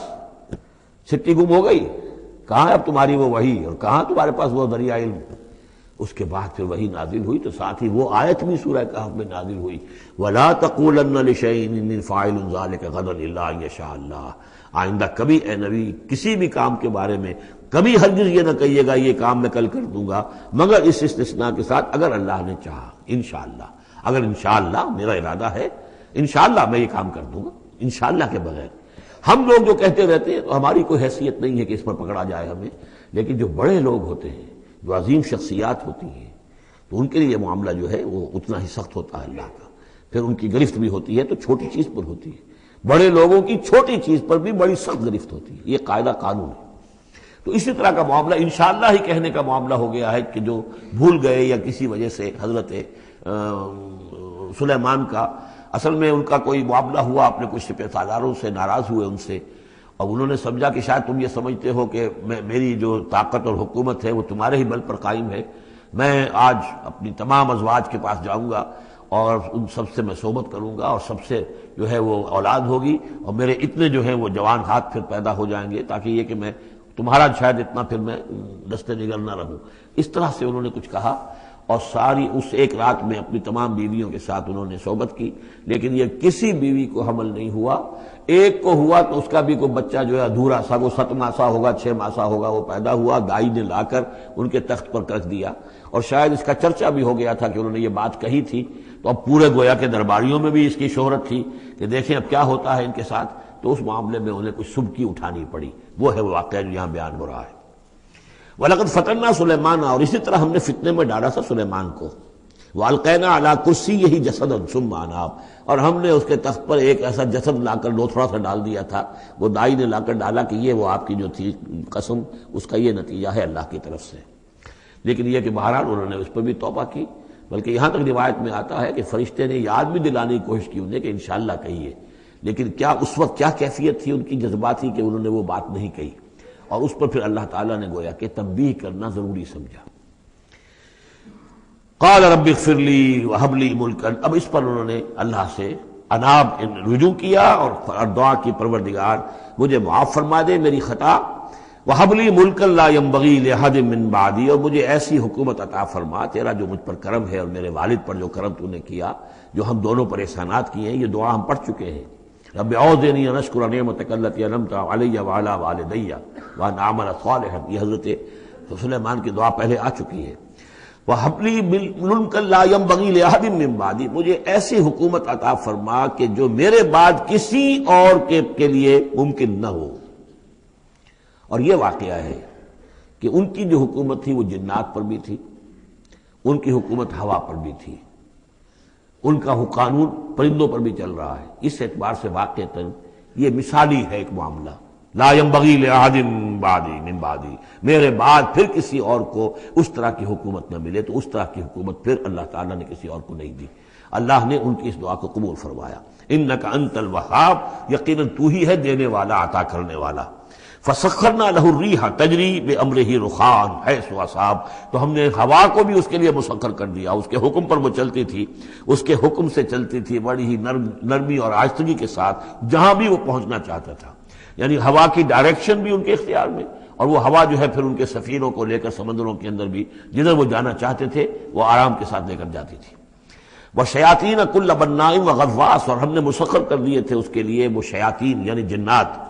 چھٹی گم ہو گئی. کہاں ہے اب تمہاری وہ وحی، اور کہاں تمہارے پاس وہ ذریعہ علم. اس کے بعد پھر وحی نازل ہوئی تو ساتھ ہی وہ آیت بھی سورہ کہف میں نازل ہوئی وَلَا تَقُولَنَّ لِشَيْءٍ إِنِّي فَاعِلٌ ذَلِكَ غَدًا إِلَّا أَن يَشَاءَ اللَّهُ. آئندہ کبھی اے نبی کسی بھی کام کے بارے میں کبھی ہرگز یہ نہ کہیے گا یہ کام میں کل کر دوں گا مگر اس استثناء کے ساتھ اگر اللہ نے چاہا. انشاءاللہ، اگر انشاءاللہ میرا ارادہ ہے انشاءاللہ میں یہ کام کر دوں گا. انشاءاللہ کے بغیر ہم لوگ جو کہتے رہتے ہیں تو ہماری کوئی حیثیت نہیں ہے کہ اس پر پکڑا جائے ہمیں. لیکن جو بڑے لوگ ہوتے ہیں، جو عظیم شخصیات ہوتی ہیں، تو ان کے لیے یہ معاملہ جو ہے وہ اتنا ہی سخت ہوتا ہے اللہ کا. پھر ان کی گرفت بھی ہوتی ہے تو چھوٹی چیز پر ہوتی ہے. بڑے لوگوں کی چھوٹی چیز پر بھی بڑی سخت گرفت ہوتی ہے، یہ قاعدہ قانون ہے. تو اسی طرح کا معاملہ انشاءاللہ ہی کہنے کا معاملہ ہو گیا ہے کہ جو بھول گئے یا کسی وجہ سے حضرت سلیمان کا اصل میں ان کا کوئی معاملہ ہوا، اپنے کچھ سپہ سالاروں سے ناراض ہوئے ان سے، اور انہوں نے سمجھا کہ شاید تم یہ سمجھتے ہو کہ میری جو طاقت اور حکومت ہے وہ تمہارے ہی بل پر قائم ہے. میں آج اپنی تمام ازواج کے پاس جاؤں گا اور ان سب سے میں صحبت کروں گا اور سب سے جو ہے وہ اولاد ہوگی، اور میرے اتنے جو ہیں وہ جوان ہاتھ پھر پیدا ہو جائیں گے تاکہ یہ کہ میں تمہارا شاید اتنا پھر میں دست نگر نہ رہوں. اس طرح سے انہوں نے کچھ کہا اور ساری اس ایک رات میں اپنی تمام بیویوں کے ساتھ انہوں نے صحبت کی. لیکن یہ کسی بیوی کو حمل نہیں ہوا. ایک کو ہوا تو اس کا بھی کوئی بچہ جو ہے ادھورا سا، وہ 7 ماسا ہوگا 6 ماسا ہوگا، وہ پیدا ہوا. دائی نے لا کر ان کے تخت پر رکھ دیا، اور شاید اس کا چرچا بھی ہو گیا تھا کہ انہوں نے یہ بات کہی تھی. تو اب پورے گویا کے درباریوں میں بھی اس کی شہرت تھی کہ دیکھیں اب کیا ہوتا ہے ان کے ساتھ. تو اس معاملے میں انہیں کچھ سبکی اٹھانی پڑی. وہ ہے وہ واقعہ جو یہاں بیان ہو رہا ہے. وَلَقَدْ فَتَنَّا سُلَيْمَانَ، اور اسی طرح ہم نے فتنے میں ڈالا تھا سلیمان کو. وَأَلْقَيْنَا عَلَىٰ كُرْسِيِّهِ جَسَدًا ثُمَّ أَنَابَ، اور ہم نے اس کے تخت پر ایک ایسا جسد لا کر لوتھڑا سا ڈال دیا تھا. وہ دائی نے لا کر ڈالا کہ یہ وہ آپ کی جو تھی قسم اس کا یہ نتیجہ ہے اللہ کی طرف سے. لیکن یہ کہ بہرحال انہوں نے اس پر بھی توبہ کی. بلکہ یہاں تک روایت میں آتا ہے کہ فرشتے نے یاد بھی دلانے کی کوشش کی انہیں کہ انشاءاللہ کہیے، لیکن کیا اس وقت کیا کیفیت تھی ان کی جذباتی کہ انہوں نے وہ بات نہیں کہی. اور اس پر پھر اللہ تعالیٰ نے گویا کہ تنبیہ کرنا ضروری سمجھا. قال رب اغفر لی وہب لی ملکا، اب اس پر انہوں نے اللہ سے اناب رجوع کیا اور دعا کی پروردگار مجھے معاف فرما دے میری خطا، وَهَبْ لِي مُلْكًا لَا يَنبَغِي لِأَحَدٍ مِّن بَعْدِي، اور مجھے ایسی حکومت عطا فرما، تیرا جو مجھ پر کرم ہے اور میرے والد پر جو کرم تو نے کیا، جو ہم دونوں پر احسانات کیے ہیں، یہ دعا ہم پڑھ چکے ہیں، رب اعوذنی ان اشکر نعمتک التی انعمت علی وعلی والدی وان اعمل صالحا، یہ حضرت سلیمان کی دعا پہلے آ چکی ہے۔ وَهَبْ لِي مُلْكًا لَا يَنبَغِي لِأَحَدٍ مِّن بَعْدِي، مجھے ایسی حکومت عطا فرما کہ جو میرے بعد کسی اور کے لیے ممکن نہ ہو۔ اور یہ واقعہ ہے کہ ان کی جو حکومت تھی وہ جنات پر بھی تھی، ان کی حکومت ہوا پر بھی تھی، ان کا قانون پرندوں پر بھی چل رہا ہے۔ اس اعتبار سے واقعتاً یہ مثالی ہے ایک معاملہ، لا ينبغی لأحد بعدی من بعدی، میرے بعد پھر کسی اور کو اس طرح کی حکومت نہ ملے، تو اس طرح کی حکومت پھر اللہ تعالیٰ نے کسی اور کو نہیں دی۔ اللہ نے ان کی اس دعا کو قبول فرمایا، انک انت الوہاب، یقیناً تو ہی ہے دینے والا، عطا کرنے والا۔ فسخرنا له الریح تجری بامرہ رخاء حیث اصاب، تو ہم نے ہوا کو بھی اس کے لیے مسخر کر دیا، اس کے حکم پر وہ چلتی تھی، اس کے حکم سے چلتی تھی بڑی ہی نرمی اور آہستگی کے ساتھ جہاں بھی وہ پہنچنا چاہتا تھا، یعنی ہوا کی ڈائریکشن بھی ان کے اختیار میں، اور وہ ہوا جو ہے پھر ان کے سفینوں کو لے کر سمندروں کے اندر بھی جدھر وہ جانا چاہتے تھے وہ آرام کے ساتھ لے کر جاتی تھی۔ وشیاطین کل بناء وغواص، اور ہم نے مسخر کر دیے تھے اس کے لیے وہ شیاطین یعنی جنات،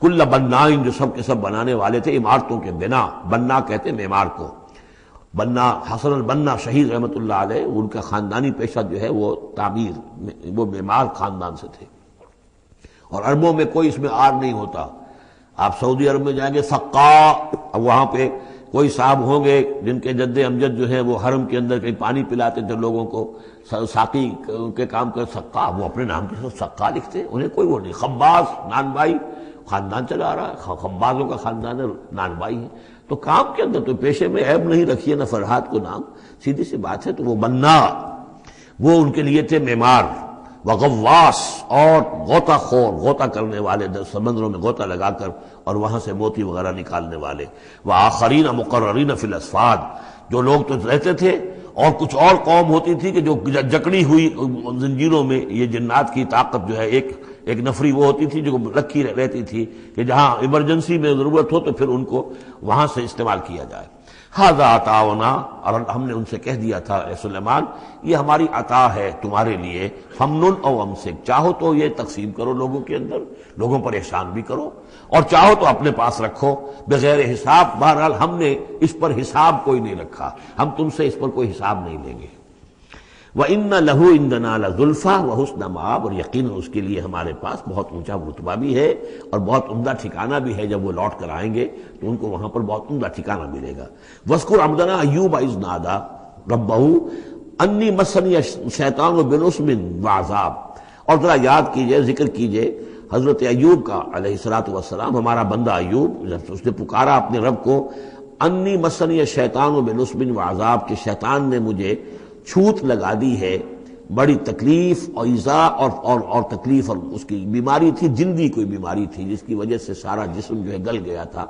کل بناء جو سب کے سب بنانے والے تھے، عمارتوں کے بنا، بنا کہتے ہیں معمار کو۔ بنا حسن البنا شہید رحمۃ اللہ علیہ، ان کا خاندانی پیشہ جو ہے وہ تعمیر، وہ معمار خاندان سے تھے، اور عربوں میں کوئی اس میں آر نہیں ہوتا۔ آپ سعودی عرب میں جائیں گے سقا، وہاں پہ کوئی صاحب ہوں گے جن کے جد امجد جو ہے وہ حرم کے اندر کہیں پانی پلاتے تھے لوگوں کو، ساقی کے کام کر، سقا، وہ اپنے نام کے ساتھ سقا لکھتے، انہیں کوئی وہ نہیں۔ خباز نان بھائی خاندان چلا رہا ہے، خبازوں کا خاندان ہے، نان بھائی ہے، تو کام کے اندر تو پیشے میں عیب نہیں رکھیے نہ فرحات کو نام، سیدھی سی بات ہے۔ تو وہ بنا، وہ ان کے لیے تھے معمار، وغواص، اور غوطہ خور، غوطہ کرنے والے، سمندروں میں غوطہ لگا کر اور وہاں سے موتی وغیرہ نکالنے والے، وآخرین مقررین فی الاسفاد، جو لوگ تو رہتے تھے، اور کچھ اور قوم ہوتی تھی کہ جو جکڑی ہوئی زنجیروں میں، یہ جنات کی طاقت جو ہے ایک نفری وہ ہوتی تھی جو رکھی رہتی تھی کہ جہاں ایمرجنسی میں ضرورت ہو تو پھر ان کو وہاں سے استعمال کیا جائے۔ ھذا عطاؤنا، اور ہم نے ان سے کہہ دیا تھا اے سلیمان یہ ہماری عطا ہے تمہارے لیے، فمنن او امسک، چاہو تو یہ تقسیم کرو لوگوں کے اندر، لوگوں پر احسان بھی کرو، اور چاہو تو اپنے پاس رکھو بغیر حساب۔ بہرحال ہم نے اس پر حساب کوئی نہیں رکھا، ہم تم سے اس پر کوئی حساب نہیں لیں گے۔ وَإِنَّ لَهُ عِندَنَا لَزُلْفَىٰ وَحُسْنَ مَآبٍ، اور یقیناً اس کے لیے ہمارے پاس بہت اونچا رتبہ بھی ہے اور بہت عمدہ ٹھکانہ بھی ہے، جب وہ لوٹ کر آئیں گے تو ان کو وہاں پر بہت عمدہ ٹھکانہ ملے گا۔ وَاذْكُرْ عَبْدَنَا أَيُّوبَ إِذْ نَادَىٰ رَبَّهُ أَنِّي مَسَّنِيَ الشَّيْطَانُ بِنُصْبٍ وَعَذَابٍ، اور ذرا یاد کیجئے، ذکر کیجئے حضرت ایوب کا علیہ الصلوۃ والسلام، ہمارا بندہ ایوب، اس نے پکارا اپنے رب کو، انی مسنی الشیطان بنصب وعذاب، کہ شیطان نے مجھے چھوت لگا دی ہے، بڑی تکلیف اور ایذا اور تکلیف، اور اس کی بیماری تھی، جلدی کوئی بیماری تھی جس کی وجہ سے سارا جسم جو ہے گل گیا تھا،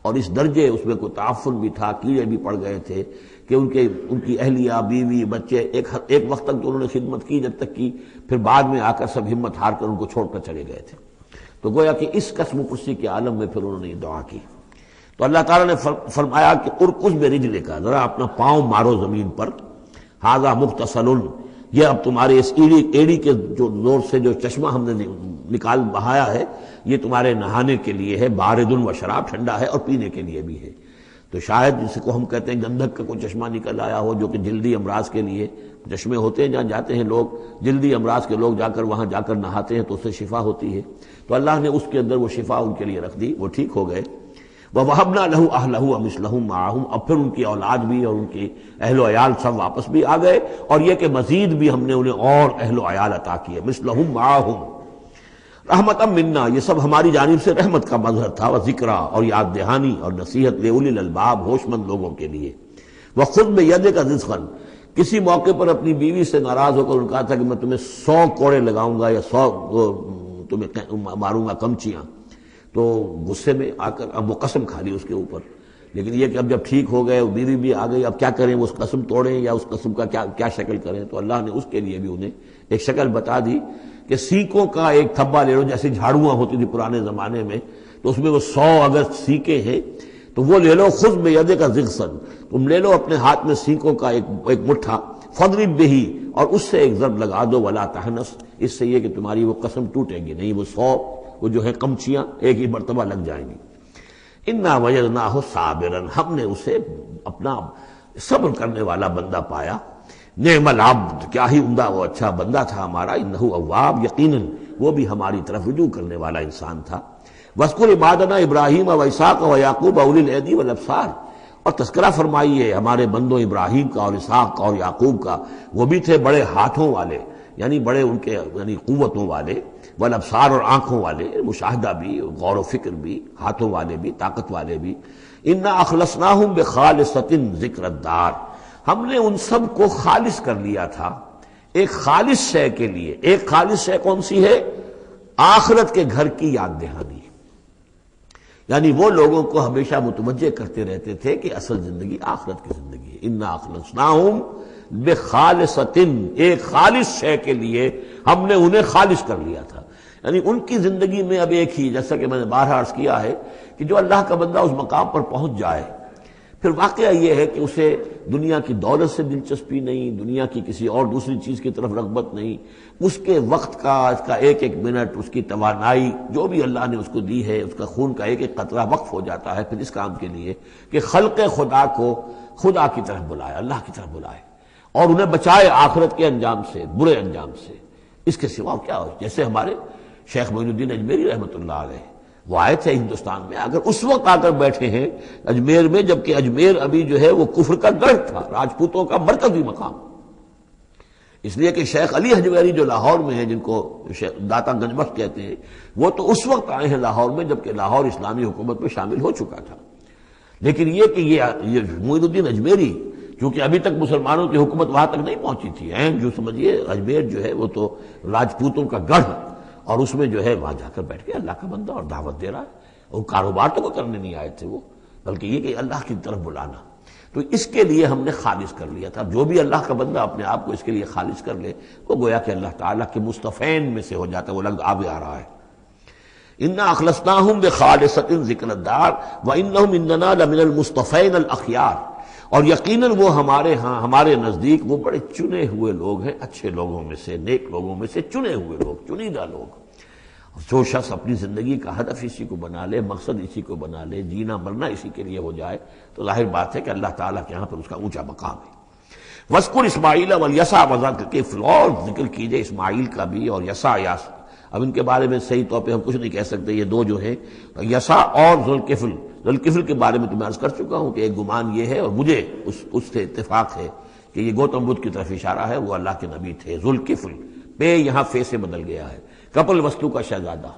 اور اس درجے اس میں کوئی تعفن بھی تھا، کیڑے بھی پڑ گئے تھے کہ ان کی اہلیہ، بیوی، بچے ایک وقت تک تو انہوں نے خدمت کی، جب تک کی پھر بعد میں آ کر سب ہمت ہار کر ان کو چھوڑ کر چلے گئے تھے۔ تو گویا کہ اس قسم و پرسی کے عالم میں پھر انہوں نے یہ دعا کی، تو اللہ تعالیٰ نے فرمایا کہ ارکض برجلک، ذرا اپنا پاؤں مارو زمین پر، ھذا مغتسل، یہ اب تمہارے اس ایڑی کے جو زور سے جو چشمہ ہم نے نکال بہایا ہے، یہ تمہارے نہانے کے لیے ہے، بارد و شراب، ٹھنڈا ہے اور پینے کے لیے بھی ہے۔ تو شاید جس کو ہم کہتے ہیں گندھک کا کوئی چشمہ نکل آیا ہو، جو کہ جلدی امراض کے لیے چشمے ہوتے ہیں جہاں جاتے ہیں لوگ، جلدی امراض کے لوگ جا کر وہاں جا کر نہاتے ہیں تو اس سے شفا ہوتی ہے، تو اللہ نے اس کے اندر وہ شفا ان کے لیے رکھ دی، وہ ٹھیک ہو گئے۔ وَوَهَبْنَا لَهُ أَهْلَهُ وَمِثْلَهُم مَّعَهُمْ، اب پھر ان کی اولاد بھی اور ان کی اہل و عیال سب واپس بھی آ گئے، اور یہ کہ مزید بھی ہم نے انہیں اور اہل و عیال عطا کیے، مِثْلَهُم مَّعَهُمْ رحمتاً منا، یہ سب ہماری جانب سے رحمت کا مظہر تھا، وذکریٰ، اور یاد دہانی اور نصیحت، لِأُولِي الْأَلْبَاب، ہوش مند لوگوں کے لیے۔ وَخُذْ بِيَدِكَ رِزْقًا، کسی موقع پر اپنی بیوی سے ناراض ہو کر ان کہا تھا کہ میں تمہیں 100 کوڑے لگاؤں گا یا 100 تمہیں ماروں گا کمچیاں، تو غصے میں آ کر اب وہ قسم کھا لی اس کے اوپر، لیکن یہ کہ اب جب ٹھیک ہو گئے، بیوی بھی آ گئی، اب کیا کریں، وہ اس قسم توڑیں یا اس قسم کا کیا شکل کریں، تو اللہ نے اس کے لیے بھی انہیں ایک شکل بتا دی کہ سینکوں کا ایک تھبا لے لو، جیسے جھاڑواں ہوتی تھی پرانے زمانے میں، تو اس میں وہ 100 اگر سینکیں ہیں تو وہ لے لو، خذ بیدک ضغصن، تم لے لو اپنے ہاتھ میں سینکوں کا ایک مٹھا، فاضرب بہ، اور اس سے ایک ضرب لگا دو، ولا تحنث، اس سے یہ کہ تمہاری وہ قسم ٹوٹے گی نہیں، وہ 100 وہ جو ہے قمچیاں ایک ہی مرتبہ لگ جائیں گی۔ انا وجدناہ صابرا، ہم نے اسے اپنا صبر کرنے والا بندہ پایا، نعم العبد، کیا ہی عمدہ وہ اچھا بندہ تھا ہمارا، انہ اواب، یقیناً وہ بھی ہماری طرف رجوع کرنے والا انسان تھا۔ واذکر عبادنا ابراہیم واسحاق ویعقوب اولی الایدی والابصار، اور تذکرہ فرمائیے ہمارے بندوں ابراہیم کا اور اسحاق کا اور یعقوب کا، وہ بھی تھے بڑے ہاتھوں والے، یعنی بڑے ان کے یعنی قوتوں والے، والابصار، اور آنکھوں والے، مشاہدہ بھی، غور و فکر بھی، ہاتھوں والے بھی، طاقت والے بھی۔ انا اخلصناہم بخالصۃ ذکر الدار، ہم نے ان سب کو خالص کر لیا تھا ایک خالص شے کے لیے۔ ایک خالص شے کون سی ہے؟ آخرت کے گھر کی یاد دہانی، یعنی وہ لوگوں کو ہمیشہ متوجہ کرتے رہتے تھے کہ اصل زندگی آخرت کی زندگی ہے۔ انا اخلصناہم بخالصۃ، ایک خالص شے کے لیے ہم نے انہیں خالص کر لیا تھا، یعنی ان کی زندگی میں اب ایک ہی، جیسا کہ میں نے بارہا عرض کیا ہے کہ جو اللہ کا بندہ اس مقام پر پہنچ جائے، پھر واقعہ یہ ہے کہ اسے دنیا کی دولت سے دلچسپی نہیں، دنیا کی کسی اور دوسری چیز کی طرف رغبت نہیں، اس کے وقت کا، اس کا ایک ایک منٹ، اس کی توانائی جو بھی اللہ نے اس کو دی ہے، اس کا خون کا ایک ایک قطرہ وقف ہو جاتا ہے پھر اس کام کے لیے کہ خلق خدا کو خدا کی طرف بلائے، اللہ کی طرف بلائے، اور انہیں بچائے آخرت کے انجام سے، برے انجام سے۔ اس کے سوا کیا ہو؟ جیسے ہمارے شیخ معین الدین اجمیری رحمۃ اللہ علیہ، وہ آئے تھے ہندوستان میں، اگر اس وقت آ کر بیٹھے ہیں اجمیر میں، جبکہ اجمیر ابھی جو ہے وہ کفر کا گڑھ تھا، راجپوتوں کا مرکزی مقام، اس لیے کہ شیخ علی حجویری جو لاہور میں ہیں، جن کو داتا گنج بخش کہتے ہیں، وہ تو اس وقت آئے ہیں لاہور میں جبکہ لاہور اسلامی حکومت میں شامل ہو چکا تھا۔ لیکن یہ کہ یہ معین الدین اجمیری، کیونکہ ابھی تک مسلمانوں کی حکومت وہاں تک نہیں پہنچی تھی، جو سمجھیے اجمیر جو ہے وہ تو راجپوتوں کا گڑھ، اور اس میں جو ہے وہاں جا کر بیٹھ کے اللہ کا بندہ اور دعوت دے رہا ہے، اور کاروبار تو کوئی کرنے نہیں آئے تھے وہ، بلکہ یہ کہ اللہ کی طرف بلانا۔ تو اس کے لیے ہم نے خالص کر لیا تھا۔ جو بھی اللہ کا بندہ اپنے آپ کو اس کے لیے خالص کر لے، وہ گویا کہ اللہ تعالیٰ کے مصطفین میں سے ہو جاتا ہے، وہ لفظ آگے آ رہا ہے۔ انا اخلصناہم بخالصۃ ذکر الدار وانہم عندنا لمن المصطفین الاخیار، اور یقیناً وہ ہمارے ہاں، ہمارے نزدیک وہ بڑے چنے ہوئے لوگ ہیں، اچھے لوگوں میں سے، نیک لوگوں میں سے چنے ہوئے لوگ، چنیدہ لوگ۔ جو شخص اپنی زندگی کا ہدف اسی کو بنا لے، مقصد اسی کو بنا لے، جینا مرنا اسی کے لیے ہو جائے، تو ظاہر بات ہے کہ اللہ تعالیٰ کے یہاں پر اس کا اونچا مقام ہے۔ وَاذْكُرْ إِسْمَاعِيلَ وَالْيَسَعَ وَذَا الْكِفْلِ، اور ذکر کیجئے اسماعیل کا بھی اور یسع۔ اب ان کے بارے میں صحیح طور پہ ہم کچھ نہیں کہہ سکتے، یہ دو جو ہیں یسع اور ذوالکفل۔ ذوالکفل کے بارے میں تو میں عرض کر چکا ہوں کہ ایک گمان یہ ہے، اور مجھے اس سے اتفاق ہے کہ یہ گوتم بدھ کی طرف اشارہ ہے، وہ اللہ کے نبی تھے۔ ذوالکفل، پے یہاں فے سے بدل گیا ہے، کپل وستو کا شہزادہ،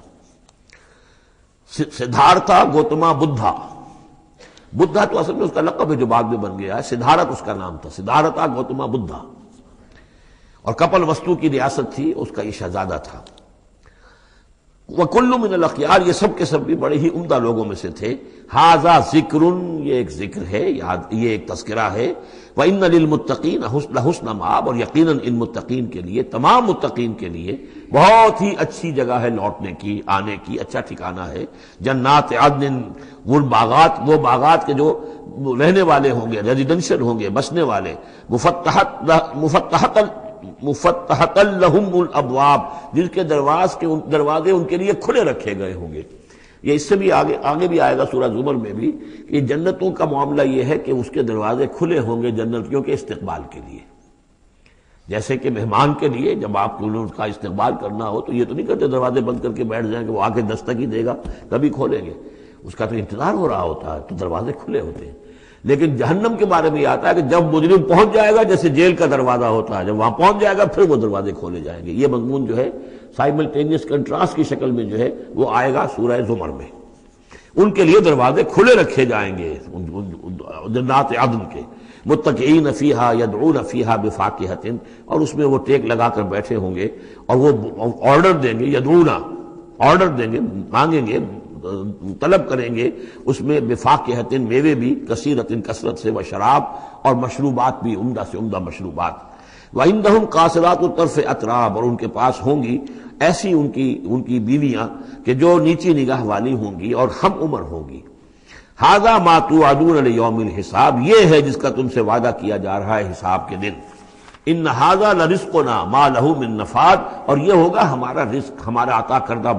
سدھارتھا گوتما بدھا۔ بدھا تو اصل میں اس کا لقب ہے جو بعد میں بن گیا ہے، سدھارتھ اس کا نام تھا، سدھارتھا گوتما بدھا، اور کپل وستو کی ریاست تھی، اس کا یہ شہزادہ تھا۔ وَكُلُّ مِنَ الْأَخْيَارِ، یہ سب کے سب بھی بڑے ہی عمدہ لوگوں میں سے تھے۔ ھَذَا ذِکْرٌ، یہ ایک ذکر ہے، یہ ایک تذکرہ ہے۔ وَإِنَّ لِلْمُتَّقِينَ لَحُسْنَ مآب، اور یقیناً ان متقین کے لیے، تمام متقین کے لیے بہت ہی اچھی جگہ ہے لوٹنے کی، آنے کی، اچھا ٹھکانہ ہے۔ جنات عدن، وہ باغات کے جو رہنے والے ہوں گے، ریزیڈنشل ہوں گے، بسنے والے، مفتحۃ لہم الابواب، جن کے دروازے ان کے لیے کھلے رکھے گئے ہوں گے۔ یہ اس سے بھی آگے بھی آئے گا سورہ زمر میں بھی کہ جنتوں کا معاملہ یہ ہے کہ اس کے دروازے کھلے ہوں گے جنتیوں کے استقبال کے لیے، جیسے کہ مہمان کے لیے جب آپ کو ان کا استقبال کرنا ہو تو یہ تو نہیں کرتے دروازے بند کر کے بیٹھ جائیں کہ وہ آ کے دستک ہی دے گا کبھی کھولیں گے، اس کا تو انتظار ہو رہا ہوتا ہے، تو دروازے کھلے ہوتے ہیں۔ لیکن جہنم کے بارے میں یہ آتا ہے کہ جب مجرم پہنچ جائے گا، جیسے جیل کا دروازہ ہوتا ہے، جب وہاں پہنچ جائے گا پھر وہ دروازے کھولے جائیں گے۔ یہ مضمون جو ہے سائملٹینیس کنٹراسٹ کی شکل میں جو ہے وہ آئے گا سورہ زمر میں۔ ان کے لیے دروازے کھلے رکھے جائیں گے جنات عدن کے، متکئین فیہا یدعون فیہا بفاکہۃ، اور اس میں وہ ٹیک لگا کر بیٹھے ہوں گے اور وہ آرڈر دیں گے، یدعون آرڈر دیں گے، مانگیں گے، طلب کریں گے اس میں بفاکہۃ، میوے بھی، کثیرۃ کثرت سے، وشراب، اور مشروبات بھی، عمدہ سے عمدہ مشروبات۔ وعندہم قاصرات الطرف اتراب، اور ان کے پاس ہوں گی ایسی ان کی بیویاں کہ جو نیچی نگاہ والی ہوں گی اور ہم عمر ہوں گی. ھذا ما توعدون لیوم الحساب، یہ ہے جس کا تم سے وعدہ کیا جا رہا ہے حساب کے دن. ان ھذا لرزقنا ما لہ من نفاد، اور یہ ہوگا ہمارا رزق، ہمارا عطا کردہ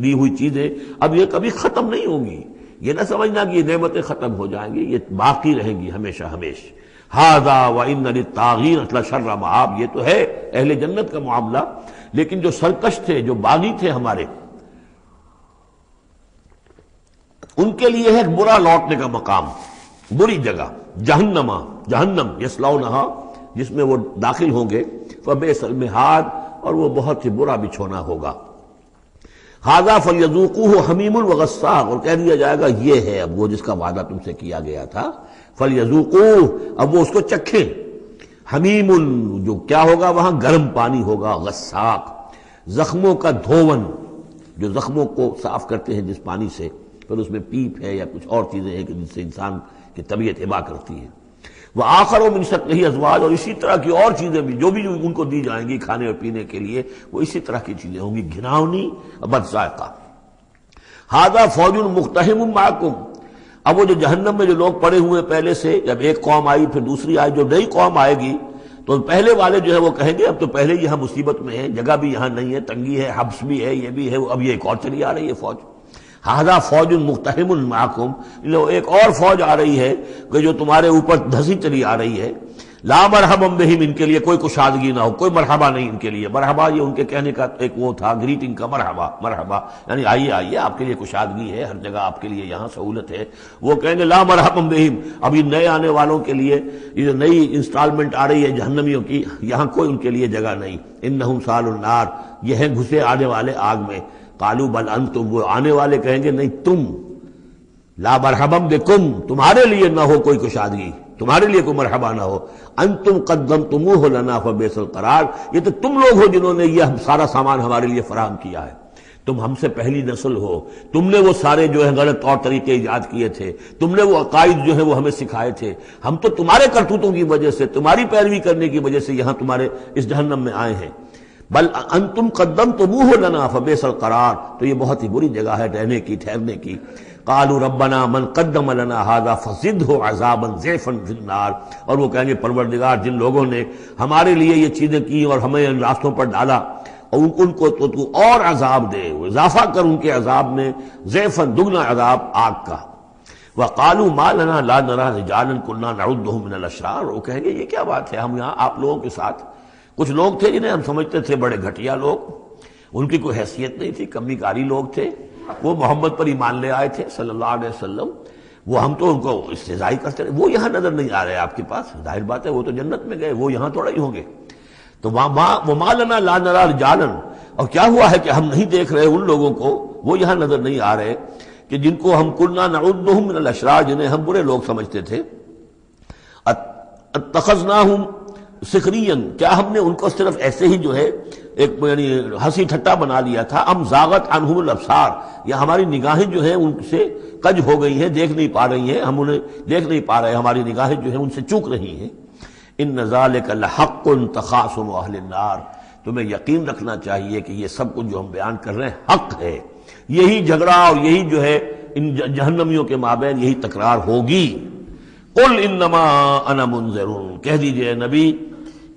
دی ہوئی چیزیں اب یہ کبھی ختم نہیں ہوں گی. یہ نہ سمجھنا کہ یہ نعمتیں ختم ہو جائیں گی، یہ باقی رہیں گی ہمیشہ ہمیشہ. ھذا وان للطاغین لشر مآب، یہ تو ہے اہل جنت کا معاملہ، لیکن جو سرکش تھے، جو باغی تھے ہمارے، ان کے لیے ہے ایک برا لوٹنے کا مقام، بری جگہ، جہنم یصلونھا، جس میں وہ داخل ہوں گے. فبئس المہاد، اور وہ بہت ہی برا بچھونا ہوگا. ھذا فلیذوقوہ حمیم وغساق، اور کہہ دیا جائے گا یہ ہے اب وہ جس کا وعدہ تم سے کیا گیا تھا. فلیذوقوہ، اب وہ اس کو چکھیں. حمیم، جو کیا ہوگا وہاں گرم پانی ہوگا. غساق، زخموں کا دھون، جو زخموں کو صاف کرتے ہیں جس پانی سے، پھر اس میں پیپ ہے یا کچھ اور چیزیں ہیں کہ جس سے انسان کی طبیعت ہبا کرتی ہے. وآخر من شکلہ ازواج، اور اسی طرح کی اور چیزیں بھی جو ان کو دی جائیں گی کھانے اور پینے کے لیے، وہ اسی طرح کی چیزیں ہوں گی، گھناؤنی اور بد ذائقہ. ھذا فوج مقتحم معکم، اب وہ جو جہنم میں جو لوگ پڑے ہوئے پہلے سے، جب ایک قوم آئی پھر دوسری آئی، جو نئی قوم آئے گی تو پہلے والے جو ہے وہ کہیں گے اب تو پہلے یہاں مصیبت میں ہیں، جگہ بھی یہاں نہیں ہے، تنگی ہے، حبس بھی ہے، یہ بھی ہے، اب یہ ایک اور چلی آ رہی ہے فوج. ھذا فوج مقتحم معکم، ایک اور فوج آ رہی ہے کہ جو تمہارے اوپر دھسی چلی آ رہی ہے. لا مرحبا بہم، ان کے لیے کوئی کشادگی نہ ہو، کوئی مرحبا نہیں ان کے لیے. مرحبا یہ ان کے کہنے کا ایک وہ تھا، گریٹنگ کا، مرحبا یعنی آئیے آئیے، آپ کے لیے کشادگی ہے، ہر جگہ آپ کے لیے یہاں سہولت ہے. وہ کہیں گے لا مرحبا بہم، اب یہ نئے آنے والوں کے لیے یہ نئی انسٹالمنٹ آ رہی ہے جہنمیوں کی، یہاں کوئی ان کے لیے جگہ نہیں. انہم صالوا النار، یہ ہیں گھسے آنے والے آگ میں. قالوا بل انتم، وہ آنے والے کہیں گے نہیں تم. لا مرحبا بکم، تمہارے لیے نہ ہو کوئی کشادگی، تمہارے لیے کوئی مرحبا نہ ہو. انتم قدمتموہ لنا فبئس القرار، یہ تو تم لوگ ہو جنہوں نے یہ سارا سامان ہمارے لیے فراہم کیا ہے. تم ہم سے پہلی نسل ہو، تم نے وہ سارے جو ہے غلط طور طریقے ایجاد کیے تھے، تم نے وہ عقائد جو ہے وہ ہمیں سکھائے تھے. ہم تو تمہارے کرتوتوں کی وجہ سے، تمہاری پیروی کرنے کی وجہ سے یہاں تمہارے اس جہنم میں آئے ہیں. بل انتم قدمتموہ لنا فبئس القرار، تو یہ بہت ہی بری جگہ ہے رہنے کی، ٹھہرنے کی. قالوا ربنا من قدم لنا هذا فزده عذابا ضعفا في النار، اور وہ کہیں گے پروردگار جن لوگوں نے ہمارے لیے یہ چیزیں کی اور ہمیں ان راستوں پر ڈالا، اور ان کو تو اور عذاب دے، اضافہ کر ان کے عذاب میں، ضعفا، دگنا عذاب آگ کا. وقالوا ما لنا لا نرى رجالا كنا نعدهم من الاشرار، وہ کہیں گے یہ کیا بات ہے، ہم یہاں آپ لوگوں کے ساتھ کچھ لوگ تھے جنہیں ہم سمجھتے تھے بڑے گھٹیا لوگ، ان کی کوئی حیثیت نہیں تھی، کمی کاری لوگ تھے، وہ محمد پر ایمان لے آئے تھے صلی اللہ علیہ وسلم، وہ ہم تو ان کو استہزائی کرتے رہے، وہ یہاں نظر نہیں آ رہے آپ کے پاس. ظاہر بات ہے وہ تو جنت میں گئے، وہ یہاں تھوڑا ہی ہوں گے. تو وما لنا لا نرى رجالا، اور کیا ہوا ہے کہ ہم نہیں دیکھ رہے ان لوگوں کو، وہ یہاں نظر نہیں آ رہے کہ جن کو ہم كنا نعدهم من الاشرار، جنہیں ہم برے لوگ سمجھتے تھے. اتخذناهم سخریا، کیا ہم نے ان کو صرف ایسے ہی جو ہے ایک یعنی ہنسی ٹھٹا بنا لیا تھا. ام زاغت عنہم الابصار، یا ہماری نگاہیں جو ہیں ان سے کج ہو گئی ہیں، دیکھ نہیں پا رہی ہیں، ہم انہیں دیکھ نہیں پا رہے، ہماری نگاہیں جو ہیں ان سے چوک رہی ہیں. ان ذالک لحق تخاصم اہل النار، تمہیں یقین رکھنا چاہیے کہ یہ سب کچھ جو ہم بیان کر رہے ہیں حق ہے. یہی جھگڑا اور یہی جو ہے ان جہنمیوں کے مابین یہی تکرار ہوگی. قل انما انا منذر، کہہ دیجئے نبی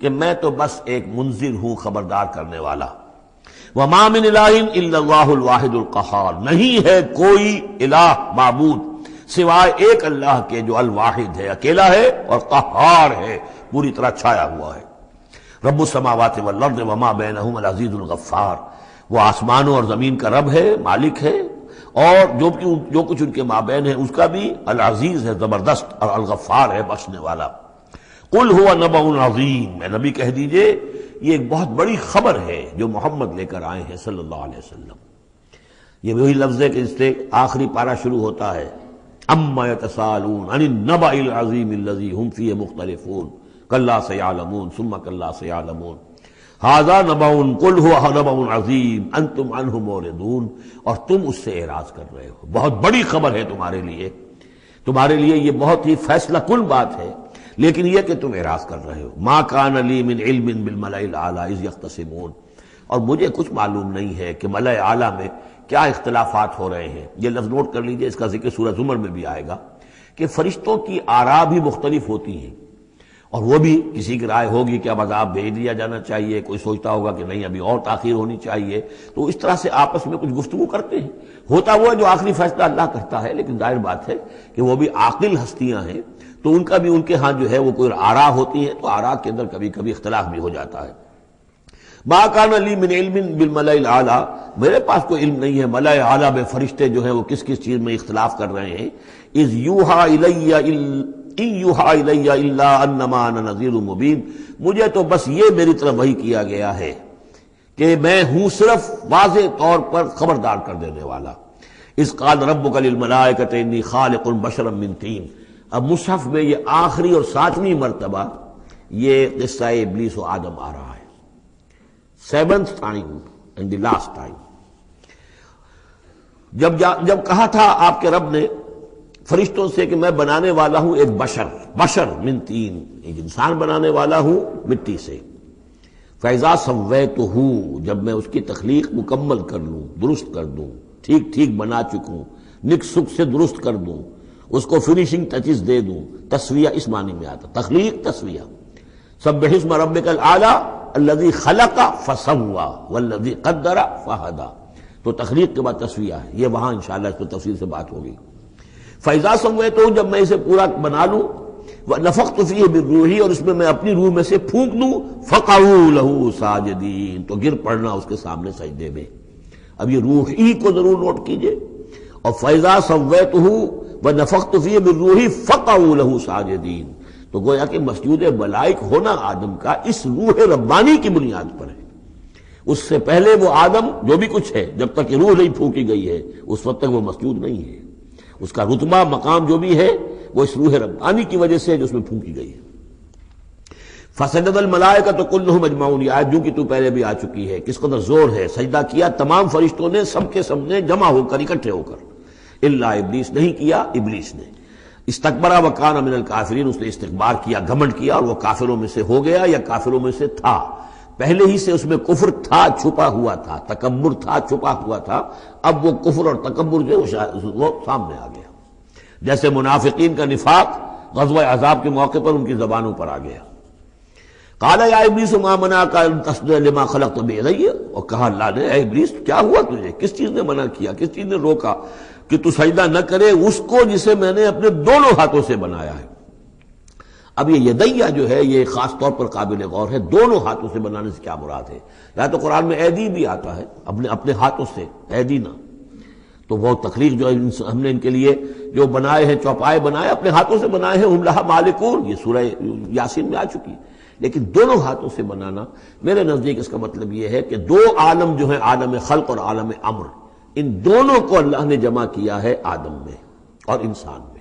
کہ میں تو بس ایک منذر ہوں، خبردار کرنے والا. وما من الہ الا اللہ الواحد القہار، نہیں ہے کوئی الہ معبود سوائے ایک اللہ کے جو الواحد ہے، اکیلا ہے اور قہار ہے، پوری طرح چھایا ہوا ہے. رب السماوات والارض وما بینہما العزیز الغفار، وہ آسمانوں اور زمین کا رب ہے، مالک ہے، اور جو کچھ ان کے مابین ہے اس کا بھی العزیز ہے، زبردست، اور الغفار ہے، بخشنے والا. قل هو نبأ عظیم، میں نبی کہہ دیجئے یہ ایک بہت بڑی خبر ہے جو محمد لے کر آئے ہیں صلی اللہ علیہ وسلم. یہ وہی لفظ ہے کہ اس سے آخری پارہ شروع ہوتا ہے، اما یتساءلون عن النبأ العظیم الذی هم فیہ مختلفون کلا سیعلمون ثم کلا سیعلمون ھذا نبأ قل هو نبأ عظیم انتم عنہ معرضون، اور تم اس سے اعراض کر رہے ہو. بہت بڑی خبر ہے تمہارے لیے یہ بہت ہی فیصلہ کن بات ہے، لیکن یہ کہ تم اعراض کر رہے ہو. ما کان لی من علم بالملأ الاعلی اذ یختصمون، اور مجھے کچھ معلوم نہیں ہے کہ ملأ اعلیٰ میں کیا اختلافات ہو رہے ہیں۔ یہ لفظ نوٹ کر لیجئے، اس کا ذکر سورہ زمر میں بھی آئے گا کہ فرشتوں کی آراء بھی مختلف ہوتی ہیں، اور وہ بھی کسی کی رائے ہوگی کہ اب عذاب بھیج دیا جانا چاہیے، کوئی سوچتا ہوگا کہ نہیں ابھی اور تاخیر ہونی چاہیے، تو اس طرح سے آپس میں کچھ گفتگو کرتے ہیں۔ ہوتا وہ ہے جو آخری فیصلہ اللہ کرتا ہے، لیکن ظاہر بات ہے کہ وہ بھی عاقل ہستیاں ہیں، تو ان کا بھی ان کے ہاں جو ہے وہ کوئی آراء ہوتی ہے، تو آراء کے اندر کبھی کبھی اختلاف بھی ہو جاتا ہے۔ ما کان لی من علم بالملأ الاعلیٰ، میرے پاس کوئی علم نہیں ہے ملأ اعلیٰ میں فرشتے جو ہیں وہ کس کس چیز میں اختلاف کر رہے ہیں۔ اذ یوحیٰ الی ان یوحیٰ الی الا انما انا نذیر مبین، مجھے تو بس یہ میری طرف وحی کیا گیا ہے کہ میں ہوں صرف واضح طور پر خبردار کر دینے والا۔ اذ قال ربک للملائکۃ انی خالق بشرا من طین، اب مصحف میں یہ آخری اور 7ویں مرتبہ یہ قصہ ابلیس و آدم آ رہا ہے، 7th time and the last time۔ جب کہا تھا آپ کے رب نے فرشتوں سے کہ میں بنانے والا ہوں ایک بشر من طین، ایک انسان بنانے والا ہوں مٹی سے، فَإِذَا سَوَّيْتُهُ، جب میں اس کی تخلیق مکمل کر لوں، درست کر دوں، ٹھیک ٹھیک بنا چکوں، نک سک سے درست کر دوں، اس کو فنیشنگ ٹچز دے دوں، تسویہ اس معنی میں آتا، تخلیق تسویہ۔ سبح اسم ربک الاعلیٰ الذی خلق فسوی والذی قدر فہدی، تو تخلیق کے بعد تسویہ ہے، یہ وہاں انشاءاللہ اس پر تفصیل سے بات ہوگی۔ فَإِذَا سَوَّيْتُهُ، جب میں اسے پورا بنا لوں، وَنَفَخْتُ فِيهِ مِن رُوحِی، اور اس میں میں اپنی روح میں سے پھونک دوں، فَقَعُوا لَهُ سَاجِدِینَ، تو گر پڑنا اس کے سامنے سجدے میں۔ اب یہ روحی کو ضرور نوٹ کیجئے، اور فَإِذَا سَوَّيْتُهُ وَنَفَخْتُ فِيهِ مِن رُوحِی فَقَعُوا لَهُ سَاجِدِینَ، تو گویا کہ مسجود ملائک ہونا آدم کا اس روح ربانی کی بنیاد پر ہے۔ اس سے پہلے وہ آدم جو بھی کچھ ہے، جب تک یہ روح نہیں پھونکی گئی ہے اس وقت تک وہ مسجود نہیں ہے، اس کا رتبہ مقام جو بھی ہے وہ اس روح ربانی کی وجہ سے جو اس میں پھونکی گئی ہے۔ فسجد الملائکۃ کلھم اجمعون، یہ آیت جو کہ تو پہلے بھی آ چکی ہے، کس قدر زور ہے، سجدہ کیا تمام فرشتوں نے سب کے سب نے جمع ہو کر اکٹھے ہو کر، الا ابلیس، نہیں کیا ابلیس نے، استکبر وکان من الکافرین، اس نے استکبار کیا، گھمنڈ کیا اور وہ کافروں میں سے ہو گیا یا کافروں میں سے تھا، پہلے ہی سے اس میں کفر تھا، چھپا ہوا تھا، تکبر تھا، چھپا ہوا تھا، اب وہ کفر اور تکبر جو وہ سامنے آ گیا، جیسے منافقین کا نفاق غزوہ احزاب کے موقع پر ان کی زبانوں پر آ گیا۔ قال یا ابلیس ما منعک ان تسجد لما خلقت بیدی، اور کہا اللہ نے اے ابلیس کیا ہوا تجھے، کس چیز نے منع کیا، کس چیز نے روکا کہ تو سجدہ نہ کرے اس کو جسے میں نے اپنے دونوں ہاتھوں سے بنایا ہے۔ اب یہ یدیہ جو ہے یہ خاص طور پر قابل غور ہے، دونوں ہاتھوں سے بنانے سے کیا مراد ہے؟ یا تو قرآن میں ایدی بھی آتا ہے، اپنے ہاتھوں سے، ایدی نہ، تو وہ تخلیق جو ہم نے ان کے لیے جو بنائے ہیں، چوپائے بنائے اپنے ہاتھوں سے بنائے ہیں، ہم لہا مالکون، یہ سورہ یاسین میں آ چکی، لیکن دونوں ہاتھوں سے بنانا میرے نزدیک اس کا مطلب یہ ہے کہ دو عالم جو ہیں، عالم خلق اور عالم امر، ان دونوں کو اللہ نے جمع کیا ہے آدم میں اور انسان میں۔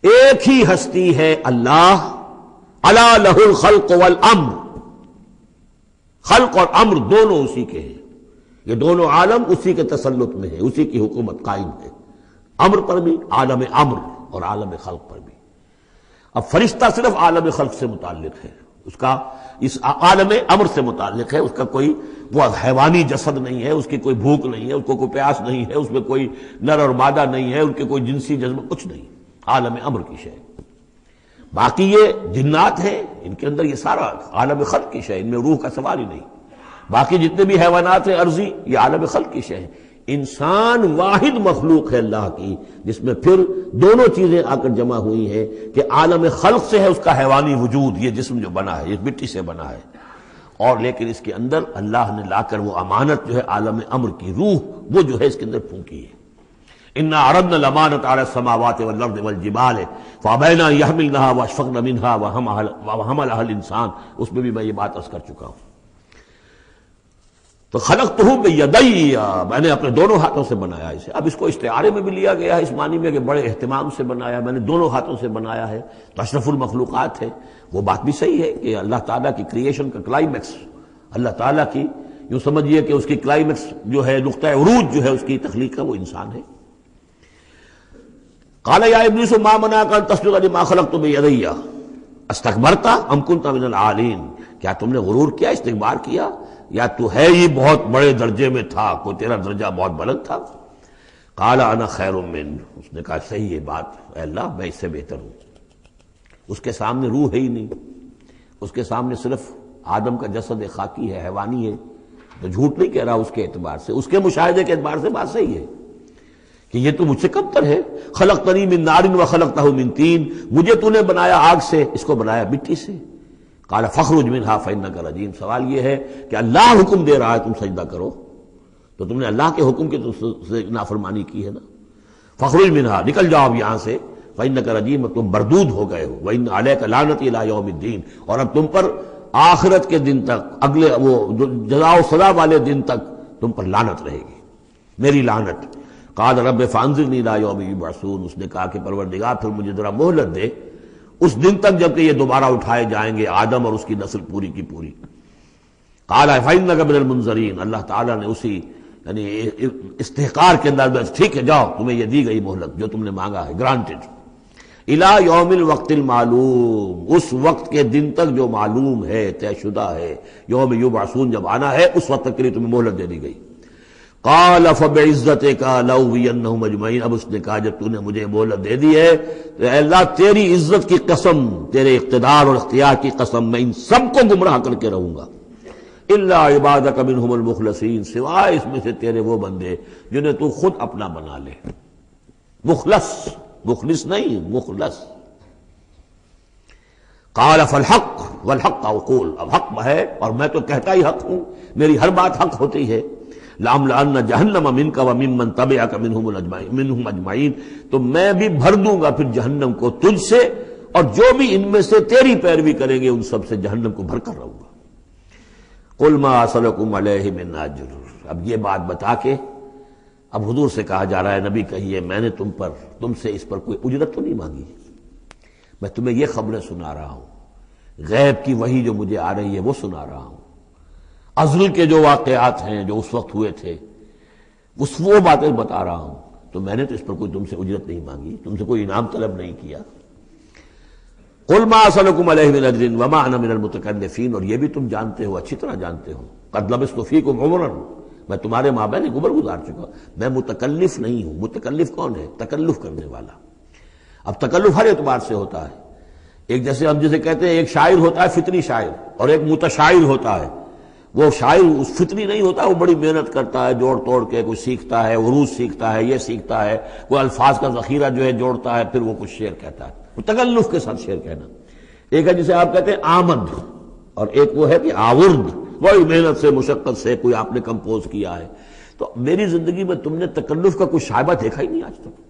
ایک ہی ہستی ہے اللہ، الا لہ الخلق والامر، خلق اور امر دونوں اسی کے ہیں، یہ دونوں عالم اسی کے تسلط میں ہے، اسی کی حکومت قائم ہے، امر پر بھی، عالم امر اور عالم خلق پر بھی۔ اب فرشتہ صرف عالم خلق سے متعلق ہے، اس کا اس عالم امر سے متعلق ہے، اس کا کوئی وہ حیوانی جسد نہیں ہے، اس کی کوئی بھوک نہیں ہے، اس کو کوئی پیاس نہیں ہے، اس میں کوئی نر اور مادہ نہیں ہے، ان کے کوئی جنسی جذبہ کچھ نہیں، عالم امر کی شے۔ باقی یہ جنات ہیں، ان کے اندر یہ سارا عالم خلق کی شے، ان میں روح کا سوال ہی نہیں۔ باقی جتنے بھی حیوانات ہیں ارضی، یہ عالم خلق کی شے ہے۔ انسان واحد مخلوق ہے اللہ کی جس میں پھر دونوں چیزیں آ کر جمع ہوئی ہیں کہ عالم خلق سے ہے اس کا حیوانی وجود، یہ جسم جو بنا ہے، یہ مٹی سے بنا ہے، اور لیکن اس کے اندر اللہ نے لا کر وہ امانت جو ہے عالم امر کی روح، وہ جو ہے اس کے اندر پھونکی ہے۔ انا عرضنا الامانۃ علی السماوات والارض والجبال فابین ان یحملنها واشفقن منها وحملها الانسان، اس میں بھی میں یہ بات عرض کر چکا ہوں۔ تو خلقتہ بیدی، میں نے اپنے دونوں ہاتھوں سے بنایا اسے۔ اب اس کو استعارے میں بھی لیا گیا ہے اس معنی میں کہ بڑے اہتمام سے بنایا، میں نے دونوں ہاتھوں سے بنایا ہے، تو اشرف المخلوقات ہے۔ وہ بات بھی صحیح ہے کہ اللہ تعالیٰ کی کریشن کا کلائمیکس، اللہ تعالیٰ کی یوں سمجھیے کہ اس کی کلائمیکس جو ہے، نقطہ عروج جو ہے اس کی تخلیق کا، وہ انسان ہے۔ قال یا ابلیس ما منعک ان تسجد لما خلقت بیدی استکبرت ام کنت من العالین، کیا تم نے غرور کیا، استکبار کیا، یا تو ہے ہی بہت بڑے درجے میں تھا، کوئی تیرا درجہ بہت بلند تھا؟ قال انا خیر من، اس نے کہا صحیح ہے بات، اے اللہ میں اس سے بہتر ہوں۔ اس کے سامنے روح ہے ہی نہیں، اس کے سامنے صرف آدم کا جسد خاکی ہے، حیوانی ہے، تو جھوٹ نہیں کہہ رہا اس کے اعتبار سے، اس کے مشاہدے کے اعتبار سے بات صحیح ہے کہ یہ تو مجھ سے کم تر ہے۔ خلقتنی من نار وخلقتہ من طین، مجھے تو نے بنایا آگ سے، اس کو بنایا مٹی سے۔ قال فاخرج منها فانک رجیم، سوال یہ ہے کہ اللہ حکم دے رہا ہے تم سجدہ کرو، تو تم نے اللہ کے حکم کی تو نافرمانی کی ہے نا۔ فاخرج منها، نکل جاؤ اب یہاں سے، فانک رجیم، تم مردود ہو گئے ہو، وان علیک لعنتی الی یوم الدین، اور اب تم پر آخرت کے دن تک، اگلے وہ جزا و سزا والے دن تک تم پر لعنت رہے گی، میری لعنت۔ قال رب فانظرنی الی یوم یبعثون، اس نے کہا کہ پروردگار پھر مجھے ذرا مہلت دے اس دن تک جب کہ یہ دوبارہ اٹھائے جائیں گے، آدم اور اس کی نسل پوری کی پوری۔ قال فإنک من المنظرین، اللہ تعالیٰ نے اسی یعنی استحقار کے اندر ٹھیک ہے جاؤ، تمہیں یہ دی گئی مہلت جو تم نے مانگا ہے، گرانٹڈ۔ الی یوم الوقت المعلوم، اس وقت کے دن تک جو معلوم ہے، طے شدہ ہے، یوم یبعثون جب آنا ہے اس وقت تک کے لیے تمہیں مہلت دے دی گئی۔ قال فبعزتک لأغوینہم اجمعین، اب اس نے کہا جب تو نے مجھے مہلت دے دی ہے تو اے اللہ تیری عزت کی قسم، تیرے اقتدار اور اختیار کی قسم، میں ان سب کو گمراہ کر کے رہوں گا۔ الا عبادک منہم المخلصین، سوائے اس میں سے تیرے وہ بندے جنہیں تو خود اپنا بنا لے۔ مخلص، مخلص نہیں، مخلص۔ قال فالحق والحق اقول، اب حق ہے اور میں تو کہتا ہی حق ہوں، میری ہر بات حق ہوتی ہے۔ لَأَمْلَأَنَّ جَهَنَّمَ مِنْكَ وَمِمَّنْ تَبِعَكَ مِنْهُمْ أَجْمَعِينَ، تو میں بھی بھر دوں گا پھر جہنم کو تجھ سے، اور جو بھی ان میں سے تیری پیروی کریں گے ان سب سے جہنم کو بھر کر رہوں گا۔ قُلْ مَا أَسْأَلُكُمْ عَلَيْهِ مِنْ أَجْرٍ، اب یہ بات بتا کے اب حضور سے کہا جا رہا ہے نبی کہیے میں نے تم سے اس پر کوئی اجرت تو نہیں مانگی، میں تمہیں یہ خبریں سنا رہا ہوں، غیب کی وحی جو مجھے آ رہی ہے وہ سنا رہا ہوں، ازل کے جو واقعات ہیں جو اس وقت ہوئے تھے وہ باتیں بتا رہا ہوں، تو میں نے تو اس پر کوئی تم سے اجرت نہیں مانگی، تم سے کوئی انعام طلب نہیں کیا۔ قُلْ مَا أَسْأَلُكُمْ عَلَيْهِ مِنْ أَجْرٍ وَمَا أَنَا مِنَ الْمُتَكَلِّفِينَ، اور یہ بھی تم جانتے ہو، اچھی طرح جانتے ہو، قَدْ لَبِثْتُ فِيكُمْ عُمُرًا، میں تمہارے مابین ایک عمر گزار چکا، میں متکلف نہیں ہوں۔ متکلف کون ہے؟ تکلف کرنے والا۔ اب تکلف ہر اعتبار سے ہوتا ہے، ایک جیسے ہم جسے کہتے ہیں ایک شاعر ہوتا ہے فطری شاعر، اور ایک متشاعر ہوتا ہے۔ وہ شاعر اس فطری نہیں ہوتا، وہ بڑی محنت کرتا ہے، جوڑ توڑ کے کوئی سیکھتا ہے، عروض سیکھتا ہے، یہ سیکھتا ہے، کوئی الفاظ کا ذخیرہ جو ہے جوڑتا ہے، پھر وہ کچھ شعر کہتا ہے، وہ تکلف کے ساتھ شعر کہنا۔ ایک ہے جسے آپ کہتے ہیں آمد، اور ایک وہ ہے کہ آورد، بڑی محنت سے مشقت سے کوئی آپ نے کمپوز کیا ہے۔ تو میری زندگی میں تم نے تکلف کا کوئی شائبہ دیکھا ہی نہیں آج تک،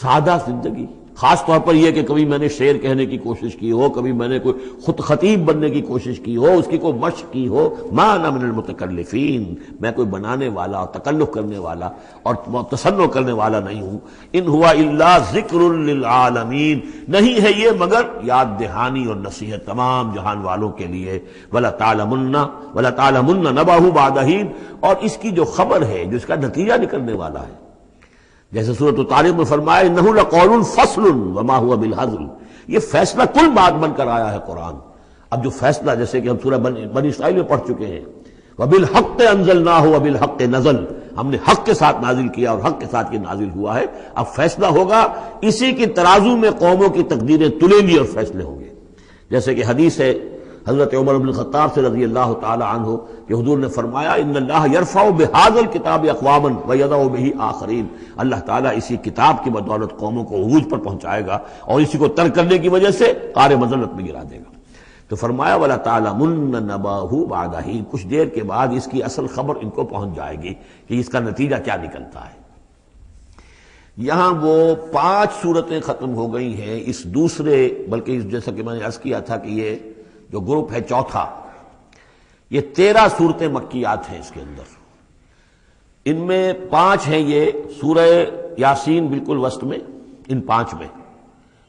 سادہ زندگی۔ خاص طور پر یہ کہ کبھی میں نے شعر کہنے کی کوشش کی ہو، کبھی میں نے کوئی خود خطیب بننے کی کوشش کی ہو، اس کی کوئی مشق کی ہو۔ ما انا من المتکلفین، میں کوئی بنانے والا اور تکلف کرنے والا اور تصنع کرنے والا نہیں ہوں۔ ان ہوا الا ذکر للعالمین، نہیں ہے یہ مگر یاد دہانی اور نصیحت تمام جہان والوں کے لیے۔ ولا تعلمن نبأہ بعد حین، اور اس کی جو خبر ہے، جو اس کا نتیجہ نکلنے والا ہے، جیسے سورۃ الطارق میں فرمایا انہ لقول فصل وما هو بالهزل، یہ فیصلہ کل بات بن کر آیا ہے قرآن۔ اب جو فیصلہ، جیسے کہ ہم سورہ بنی اسرائیل میں پڑھ چکے ہیں، وبالحق انزلناہ وبالحق نزل، ہم نے حق کے ساتھ نازل کیا اور حق کے ساتھ یہ نازل ہوا ہے۔ اب فیصلہ ہوگا، اسی کی ترازو میں قوموں کی تقدیریں تلیں گی اور فیصلے ہوں گے۔ جیسے کہ حدیث ہے حضرت عمر بن الخطاب سے رضی اللہ تعالی عنہ کہ حضور نے فرمایا ان اللہ یرفع بہذا الکتاب اقواما ویضع بہ آخرین، اللہ تعالیٰ اسی کتاب کی بدولت قوموں کو عروج پر پہنچائے گا اور اسی کو ترک کرنے کی وجہ سے قعر مذلت میں گرا دے گا۔ تو فرمایا ولا تعلمن نبأہ بعد حین، کچھ دیر کے بعد اس کی اصل خبر ان کو پہنچ جائے گی کہ اس کا نتیجہ کیا نکلتا ہے۔ یہاں وہ 5 صورتیں ختم ہو گئی ہیں اس دوسرے، بلکہ جیسا کہ میں نے عرض کیا تھا کہ یہ جو گروپ ہے چوتھا، یہ 13 صورتیں مکیات ہیں اس کے اندر۔ ان میں 5 ہیں یہ سورہ یاسین بالکل وسط میں، ان 5 میں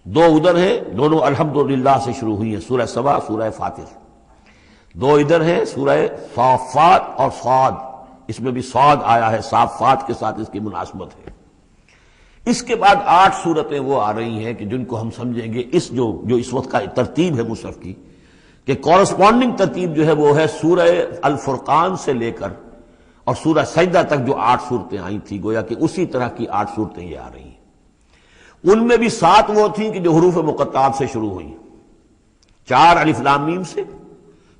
2 ادھر ہیں، دونوں الحمدللہ سے شروع ہوئی ہیں، سورہ سبا، سورہ فاطر۔ 2 ادھر ہیں، سورہ صافات اور صاد، اس میں بھی صاد آیا ہے، صافات کے ساتھ اس کی مناسبت ہے۔ اس کے بعد 8 صورتیں وہ آ رہی ہیں کہ جن کو ہم سمجھیں گے جو اس وقت کا ترتیب ہے مصحف کی، کہ کورسپونڈنگ ترتیب جو ہے وہ ہے سورہ الفرقان سے لے کر اور سورہ سجدہ تک جو 8 صورتیں آئی تھیں، گویا کہ اسی طرح کی 8 صورتیں یہ آ رہی ہیں۔ ان میں بھی 7 وہ تھیں کہ جو حروف مقطعات سے شروع ہوئی، 4 الف لام میم سے،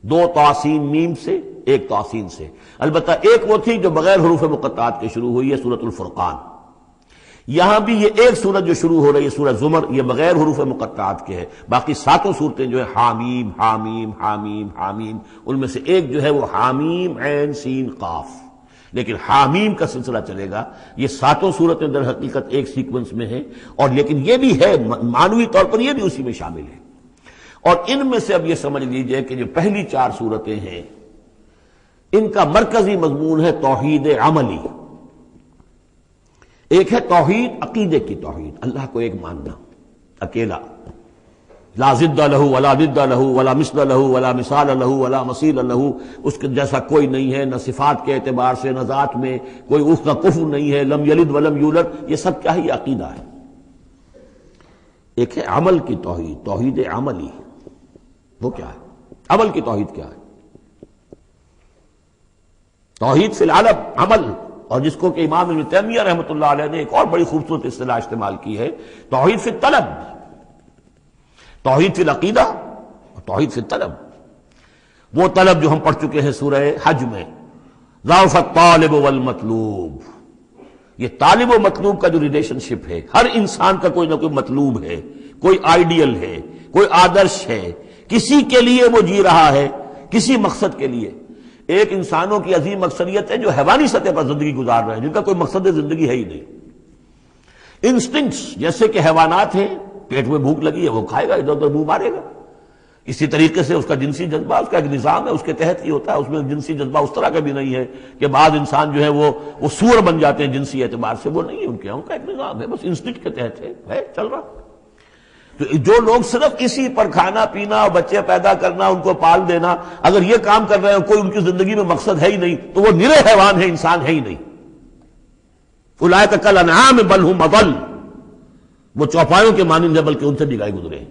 2 طاسین میم سے، 1 طاسین سے۔ البتہ ایک وہ تھی جو بغیر حروف مقطعات کے شروع ہوئی ہے، سورۃ الفرقان۔ یہاں بھی یہ ایک سورت جو شروع ہو رہی ہے سورہ زمر، یہ بغیر حروف مقطعات کے ہے۔ باقی 7 صورتیں جو ہے حامیم حامیم حامیم حامیم، ان میں سے ایک جو ہے وہ حامیم عین سین قاف، لیکن حامیم کا سلسلہ چلے گا۔ یہ 7 صورتیں در حقیقت ایک سیکوینس میں ہیں، اور لیکن یہ بھی ہے معنوی طور پر یہ بھی اسی میں شامل ہے۔ اور ان میں سے اب یہ سمجھ لیجئے کہ جو پہلی 4 صورتیں ہیں ان کا مرکزی مضمون ہے توحید عملی۔ ایک ہے توحید عقیدے کی توحید، اللہ کو ایک ماننا اکیلا، لا ضد لہ ولا ضد لہ ولا مثل لہ ولا مثال لہ ولا مثیل لہ، اس کے جیسا کوئی نہیں ہے، نہ صفات کے اعتبار سے نہ ذات میں، کوئی اس کا کفر نہیں ہے، لم یلد ولم یولد۔ یہ سب کیا ہے؟ یہ عقیدہ ہے۔ ایک ہے عمل کی توحید، توحید عملی، وہ کیا ہے؟ عمل کی توحید کیا ہے؟ توحید فی العالم عمل، اور جس کو کہ امام ابن تیمیہ رحمۃ اللہ علیہ نے ایک اور بڑی خوبصورت اصطلاح استعمال کی ہے، توحید فی الطلب، توحید فی العقیدہ اور توحید فی الطلب۔ وہ طلب جو ہم پڑھ چکے ہیں سورہ حج میں، ضعف الطالب والمطلوب، یہ طالب و مطلوب کا جو ریلیشن شپ ہے، ہر انسان کا کوئی نہ کوئی مطلوب ہے، کوئی آئیڈیل ہے، کوئی آدرش ہے، کسی کے لیے وہ جی رہا ہے، کسی مقصد کے لیے۔ ایک انسانوں کی عظیم اکثریت ہے جو حیوانی سطح پر زندگی گزار رہے ہیں، جن کا کوئی مقصد زندگی ہے ہی نہیں۔ انسٹنکٹس جیسے کہ حیوانات ہیں، پیٹ میں بھوک لگی ہے وہ کھائے گا، ادھر ادھر منہ مارے گا۔ اسی طریقے سے اس کا جنسی جذبہ، اس کا ایک نظام ہے، اس کے تحت ہی ہوتا ہے۔ اس میں جنسی جذبہ اس طرح کا بھی نہیں ہے کہ بعض انسان جو ہے وہ سور بن جاتے ہیں جنسی اعتبار سے، وہ نہیں ہے ان کے، ان کا ایک نظام ہے، بس انسٹنکٹ کے تحت ہے چل رہا۔ تو جو لوگ صرف اسی پر کھانا پینا، بچے پیدا کرنا، ان کو پال دینا، اگر یہ کام کر رہے ہیں، کوئی ان کی زندگی میں مقصد ہے ہی نہیں، تو وہ نرے حیوان ہے، انسان ہے ہی نہیں۔ اولئک کالانعام بل ھم اضل، وہ چوپایوں کے مانند ہیں بلکہ ان سے بھی گئے گزرے ہیں۔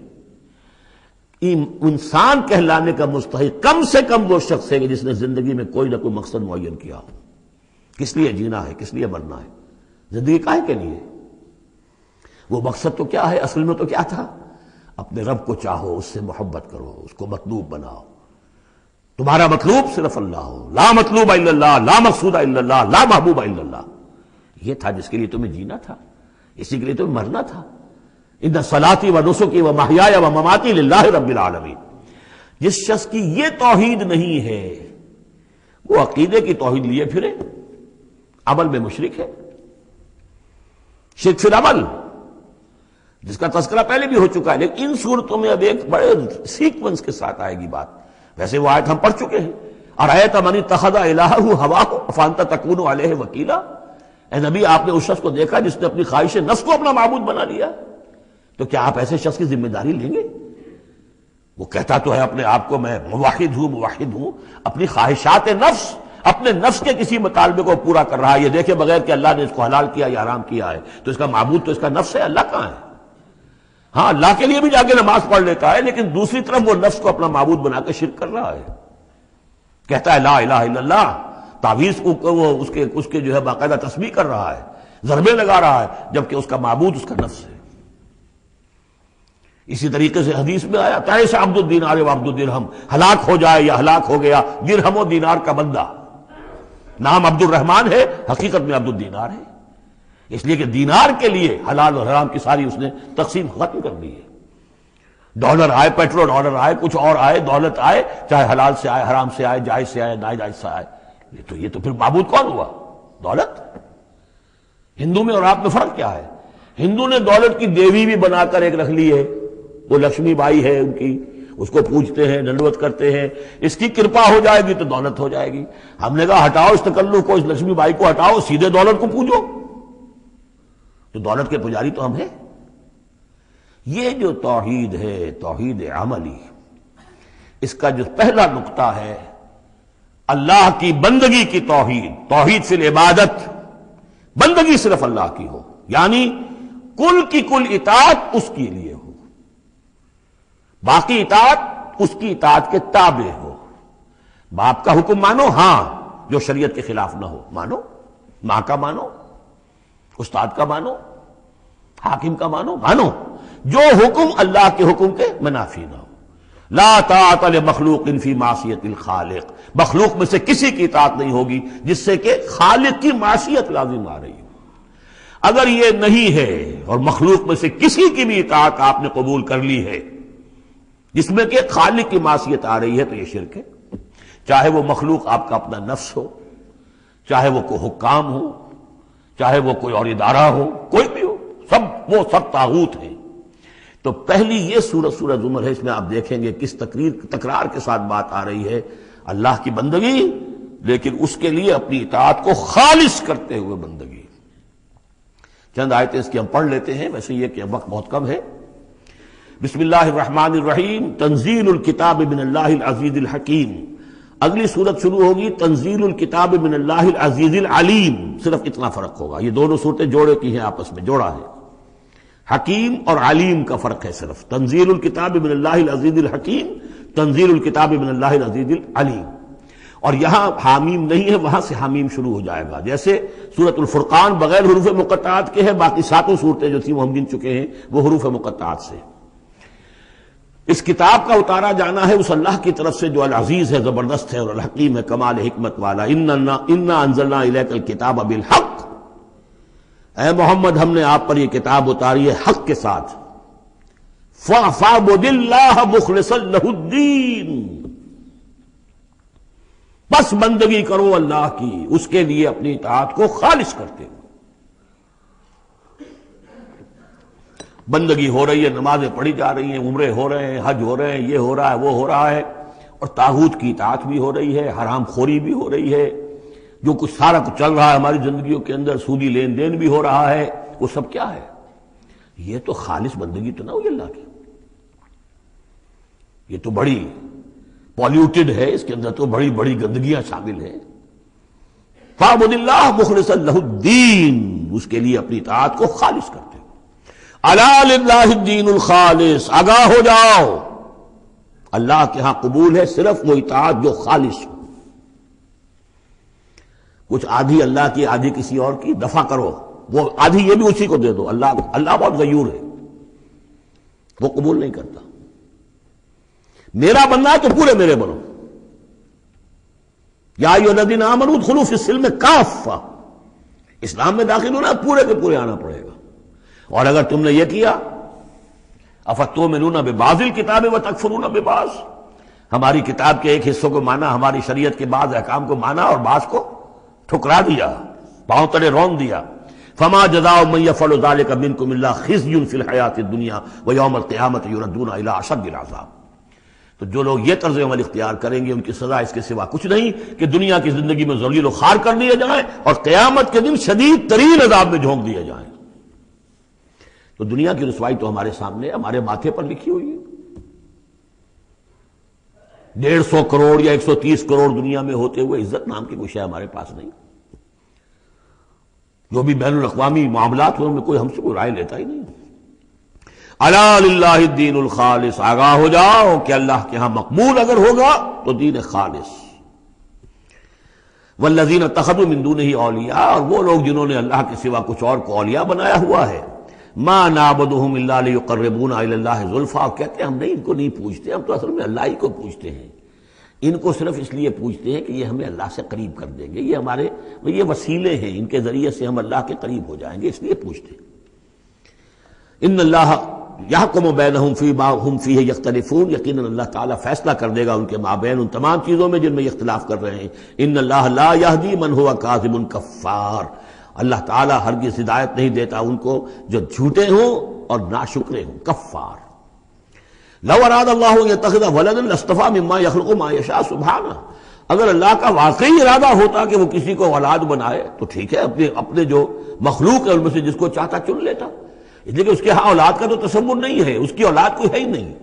انسان کہلانے کا مستحق کم سے کم وہ شخص ہے کہ جس نے زندگی میں کوئی نہ کوئی مقصد معین کیا ہو۔ کس لیے جینا ہے، کس لیے مرنا ہے، زندگی کاہے کے لیے؟ وہ مقصد تو کیا ہے؟ اصل میں تو کیا تھا؟ اپنے رب کو چاہو، اس سے محبت کرو، اس کو مطلوب بناؤ، تمہارا مطلوب صرف اللہ ہو، لا مطلوب الا اللہ، لا مقصود الا اللہ، لا محبوب الا اللہ۔ یہ تھا جس کے لیے تمہیں جینا تھا، اسی کے لیے تمہیں مرنا تھا۔ ان صلاتی و نسکی و محیای و مماتی للہ رب العالمین۔ جس شخص کی یہ توحید نہیں ہے وہ عقیدے کی توحید لیے پھرے، عمل میں مشرک ہے، شرک فی العمل، جس کا تذکرہ پہلے بھی ہو چکا ہے، لیکن ان صورتوں میں اب ایک بڑے سیکوینس کے ساتھ آئے گی بات۔ ویسے وہ آیت ہم پڑھ چکے ہیں، ارأیت من اتخذ الہہ ہواہ افانت تکون علیہ وکیلا۔ اے نبی، آپ نے اس شخص کو دیکھا جس نے اپنی خواہش نفس کو اپنا معبود بنا لیا، تو کیا آپ ایسے شخص کی ذمہ داری لیں گے؟ وہ کہتا تو ہے اپنے آپ کو میں موحد ہوں، اپنی خواہشات نفس، اپنے نفس کے کسی مطالبے کو پورا کر رہا ہے۔ یہ دیکھے بغیر کہ اللہ نے اس کو حلال کیا یا حرام کیا ہے، تو اس کا معبود تو اس کا نفس ہے، اللہ کہاں ہے؟ ہاں، اللہ کے لیے بھی جا کے نماز پڑھ لیتا ہے، لیکن دوسری طرف وہ نفس کو اپنا معبود بنا کے شرک کر رہا ہے۔ کہتا ہے لا الہ الا اللہ، تعویذ کو وہ اس کے جو ہے باقاعدہ تسبیح کر رہا ہے، ضربے لگا رہا ہے، جبکہ اس کا معبود اس کا نفس ہے۔ اسی طریقے سے حدیث میں آیا تعیس عبد الدینار و عبد الدرہم، ہلاک ہو جائے یا ہلاک ہو گیا درہم و دینار کا بندہ۔ نام عبد الرحمن ہے، حقیقت میں عبد الدینار ہے، اس لیے کہ دینار کے لیے حلال اور حرام کی ساری اس نے تقسیم ختم کر دی ہے۔ ڈالر آئے، پیٹرو ڈالر آئے، کچھ اور آئے، دولت آئے، چاہے حلال سے آئے، حرام سے آئے، جائز سے آئے، ناجائز سے آئے، یہ تو پھر معبود کون ہوا؟ دولت۔ ہندو میں اور آپ میں فرق کیا ہے؟ ہندو نے دولت کی دیوی بھی بنا کر ایک رکھ لی ہے، وہ لکشمی بائی ہے ان کی، اس کو پوجتے ہیں، دنڈوت کرتے ہیں، اس کی کرپا ہو جائے گی تو دولت ہو جائے گی۔ ہم نے کہا ہٹاؤ اس تکلف کو، اس لکشمی بائی کو ہٹاؤ، سیدھے دولت کو پوجو، تو دولت کے پجاری تو ہم ہیں۔ یہ جو توحید ہے، توحید عملی، اس کا جو پہلا نقطہ ہے اللہ کی بندگی کی توحید، توحید فی العبادت، بندگی صرف اللہ کی ہو، یعنی کل کی کل اطاعت اس کے لیے ہو، باقی اطاعت اس کی اطاعت کے تابع ہو۔ باپ کا حکم مانو، ہاں، جو شریعت کے خلاف نہ ہو مانو، ماں کا مانو، استاد کا مانو، حاکم کا مانو، جو حکم اللہ کے حکم کے منافی نہ ہو۔ لا طاعت لمخلوق فی معصیت الخالق، مخلوق میں سے کسی کی اطاعت نہیں ہوگی جس سے کہ خالق کی معصیت لازم آ رہی ہو۔ اگر یہ نہیں ہے اور مخلوق میں سے کسی کی بھی اطاعت آپ نے قبول کر لی ہے جس میں کہ خالق کی معصیت آ رہی ہے تو یہ شرک ہے، چاہے وہ مخلوق آپ کا اپنا نفس ہو، چاہے وہ کوئی حکام ہو، چاہے وہ کوئی اور ادارہ ہو، کوئی بھی ہو، وہ سب طاغوت ہیں۔ تو پہلی یہ سورہ زمر ہے، اس میں آپ دیکھیں گے کس تکرار کے ساتھ بات آ رہی ہے، اللہ کی بندگی، لیکن اس کے لیے اپنی اطاعت کو خالص کرتے ہوئے بندگی۔ چند آیتیں اس کی ہم پڑھ لیتے ہیں، ویسے یہ کہ وقت بہت کم ہے۔ بسم اللہ الرحمن الرحیم، تنزیل الکتاب من اللہ العزیز الحکیم۔ اگلی سورت شروع ہوگی تنزیل الکتاب من اللہ العزیز العلیم، صرف اتنا فرق ہوگا، یہ دونوں صورتیں جوڑے کی ہیں، آپس میں جوڑا ہے، حکیم اور علیم کا فرق ہے صرف۔ تنزیل الکتاب من اللہ العزیز الحکیم، تنزیل الکتاب من اللہ العزیز العلیم۔ اور یہاں حامیم نہیں ہے، وہاں سے حامیم شروع ہو جائے گا، جیسے سورۃ الفرقان بغیر حروف مقطعات کے ہے، باقی ساتوں صورتیں جو تھیں وہ ہم گن چکے ہیں وہ حروف مقطعات سے۔ اس کتاب کا اتارا جانا ہے اس اللہ کی طرف سے جو العزیز ہے، زبردست ہے، اور الحکیم ہے، کمال حکمت والا۔ انا انزلنا الیک الکتاب بالحق، اے محمد ہم نے آپ پر یہ کتاب اتاری ہے حق کے ساتھ۔ فاعبد اللہ مخلصا لہ الدین، بس بندگی کرو اللہ کی، اس کے لیے اپنی اطاعت کو خالص کرتے ہو۔ بندگی ہو رہی ہے، نمازیں پڑھی جا رہی ہیں، عمرے ہو رہے ہیں، حج ہو رہے ہیں، یہ ہو رہا ہے، وہ ہو رہا ہے، اور طاغوت کی اطاعت بھی ہو رہی ہے، حرام خوری بھی ہو رہی ہے، جو کچھ سارا کچھ چل رہا ہے ہماری زندگیوں کے اندر، سودی لین دین بھی ہو رہا ہے، وہ سب کیا ہے؟ یہ تو خالص بندگی تو نہ ہوئی اللہ کی، یہ تو بڑی پالیوٹڈ ہے، اس کے اندر تو بڑی بڑی گندگیاں شامل ہیں۔ فاعبد اللہ مخلصا لہ الدین، اس کے لیے اپنی اطاعت کو خالص کرتے ہو۔ الا للہ الدین الخالص، آگاہ ہو جاؤ، اللہ کے ہاں قبول ہے صرف وہ اطاعت جو خالص ہو۔ کچھ آدھی اللہ کی آدھی کسی اور کی، دفع کرو، وہ آدھی یہ بھی اسی کو دے دو۔ اللہ بہت غیور ہے، وہ قبول نہیں کرتا۔ میرا بننا ہے تو پورے میرے بنو۔ یا ایھا الذین آمنوا ادخلوا فی السلم کافہ، اسلام میں داخل ہونا پورے کے پورے آنا پڑے گا۔ اور اگر تم نے یہ کیا، افتؤمنون ببعض الکتاب وتکفرون ببعض، ہماری کتاب کے ایک حصوں کو مانا، ہماری شریعت کے بعض احکام کو مانا اور بعض کو ٹھکرا دیا، پاؤں تلے رون دیا۔ فما جزاء من يفعل ذلك منكم الا خزي في الحیاۃ الدنیا ویوم القیامۃ یردون الی اشد العذاب۔ تو جو لوگ یہ طرز عمل اختیار کریں گے ان کی سزا اس کے سوا کچھ نہیں کہ دنیا کی زندگی میں ذلیل و خوار کر دیے جائیں اور قیامت کے دن شدید ترین عذاب میں جھونک دیے جائیں۔ تو دنیا کی رسوائی تو ہمارے سامنے، ہمارے ماتھے پر لکھی ہوئی ہے۔ 150 کروڑ یا 130 کروڑ دنیا میں ہوتے ہوئے عزت نام کی کوئی شے ہمارے پاس نہیں۔ جو بھی بین الاقوامی معاملات ہیں ان میں کوئی ہم سے کوئی رائے لیتا ہی نہیں۔ الا للہ الدین الخالص، آگاہ ہو جاؤ کہ اللہ کے ہاں مقبول اگر ہوگا تو دین خالص۔ والذین اتخذوا من دونہ اولیاء، اور وہ لوگ جنہوں نے اللہ کے سوا کچھ اور کو اولیاء بنایا ہوا ہے، ما نعبدہم الا لیقربونا الی اللہ زلفیٰ، اور کہتے ہیں ہم نہیں ان کو نہیں پوچھتے، ہم تو اصل میں اللہ ہی کو پوچھتے ہیں، ان کو صرف اس لیے پوچھتے ہیں کہ یہ ہمیں اللہ سے قریب کر دیں گے، یہ وسیلے ہیں، ان کے ذریعے سے ہم اللہ کے قریب ہو جائیں گے، اس لیے پوچھتے ہیں۔ ان اللہ یحکم بینہم فیما ہم فیہ یختلفون، یقیناً اللہ تعالیٰ فیصلہ کر دے گا ان کے مابین ان تمام چیزوں میں جن میں یہ اختلاف کر رہے ہیں۔ ان اللہ لا یہدی من ہوا کاذب کفار، اللہ تعالیٰ ہرگز ہدایت نہیں دیتا ان کو جو جھوٹے ہوں اور ناشکرے ہوں، کفار۔ لو اراد اللہ ان یتخذ ولدا لاصطفى مما يخلق ما یشاء سبحانہ، اگر اللہ کا واقعی ارادہ ہوتا کہ وہ کسی کو اولاد بنائے تو ٹھیک ہے، اپنے جو مخلوق ہے ان میں سے جس کو چاہتا چن لیتا، لیکن اس کے ہاں اولاد کا تو تصور نہیں ہے، اس کی اولاد کوئی ہے ہی نہیں،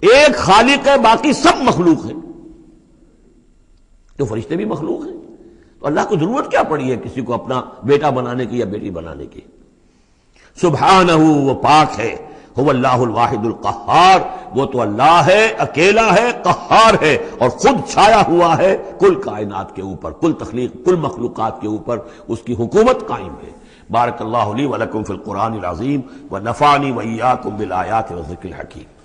ایک خالق ہے، باقی سب مخلوق ہیں، تو فرشتے بھی مخلوق ہیں، تو اللہ کو ضرورت کیا پڑی ہے کسی کو اپنا بیٹا بنانے کی یا بیٹی بنانے کی؟ سبحانہ، وہ پاک ہے، هو اللہ الواحد القہار، وہ تو اللہ ہے، اکیلا ہے، قہار ہے، اور خود چھایا ہوا ہے کل کائنات کے اوپر، کل تخلیق، کل مخلوقات کے اوپر اس کی حکومت قائم ہے۔ بارک اللہ لی ولکم فی القرآن العظیم ونفعنی وإیاکم بالآیات والذکر الحکیم۔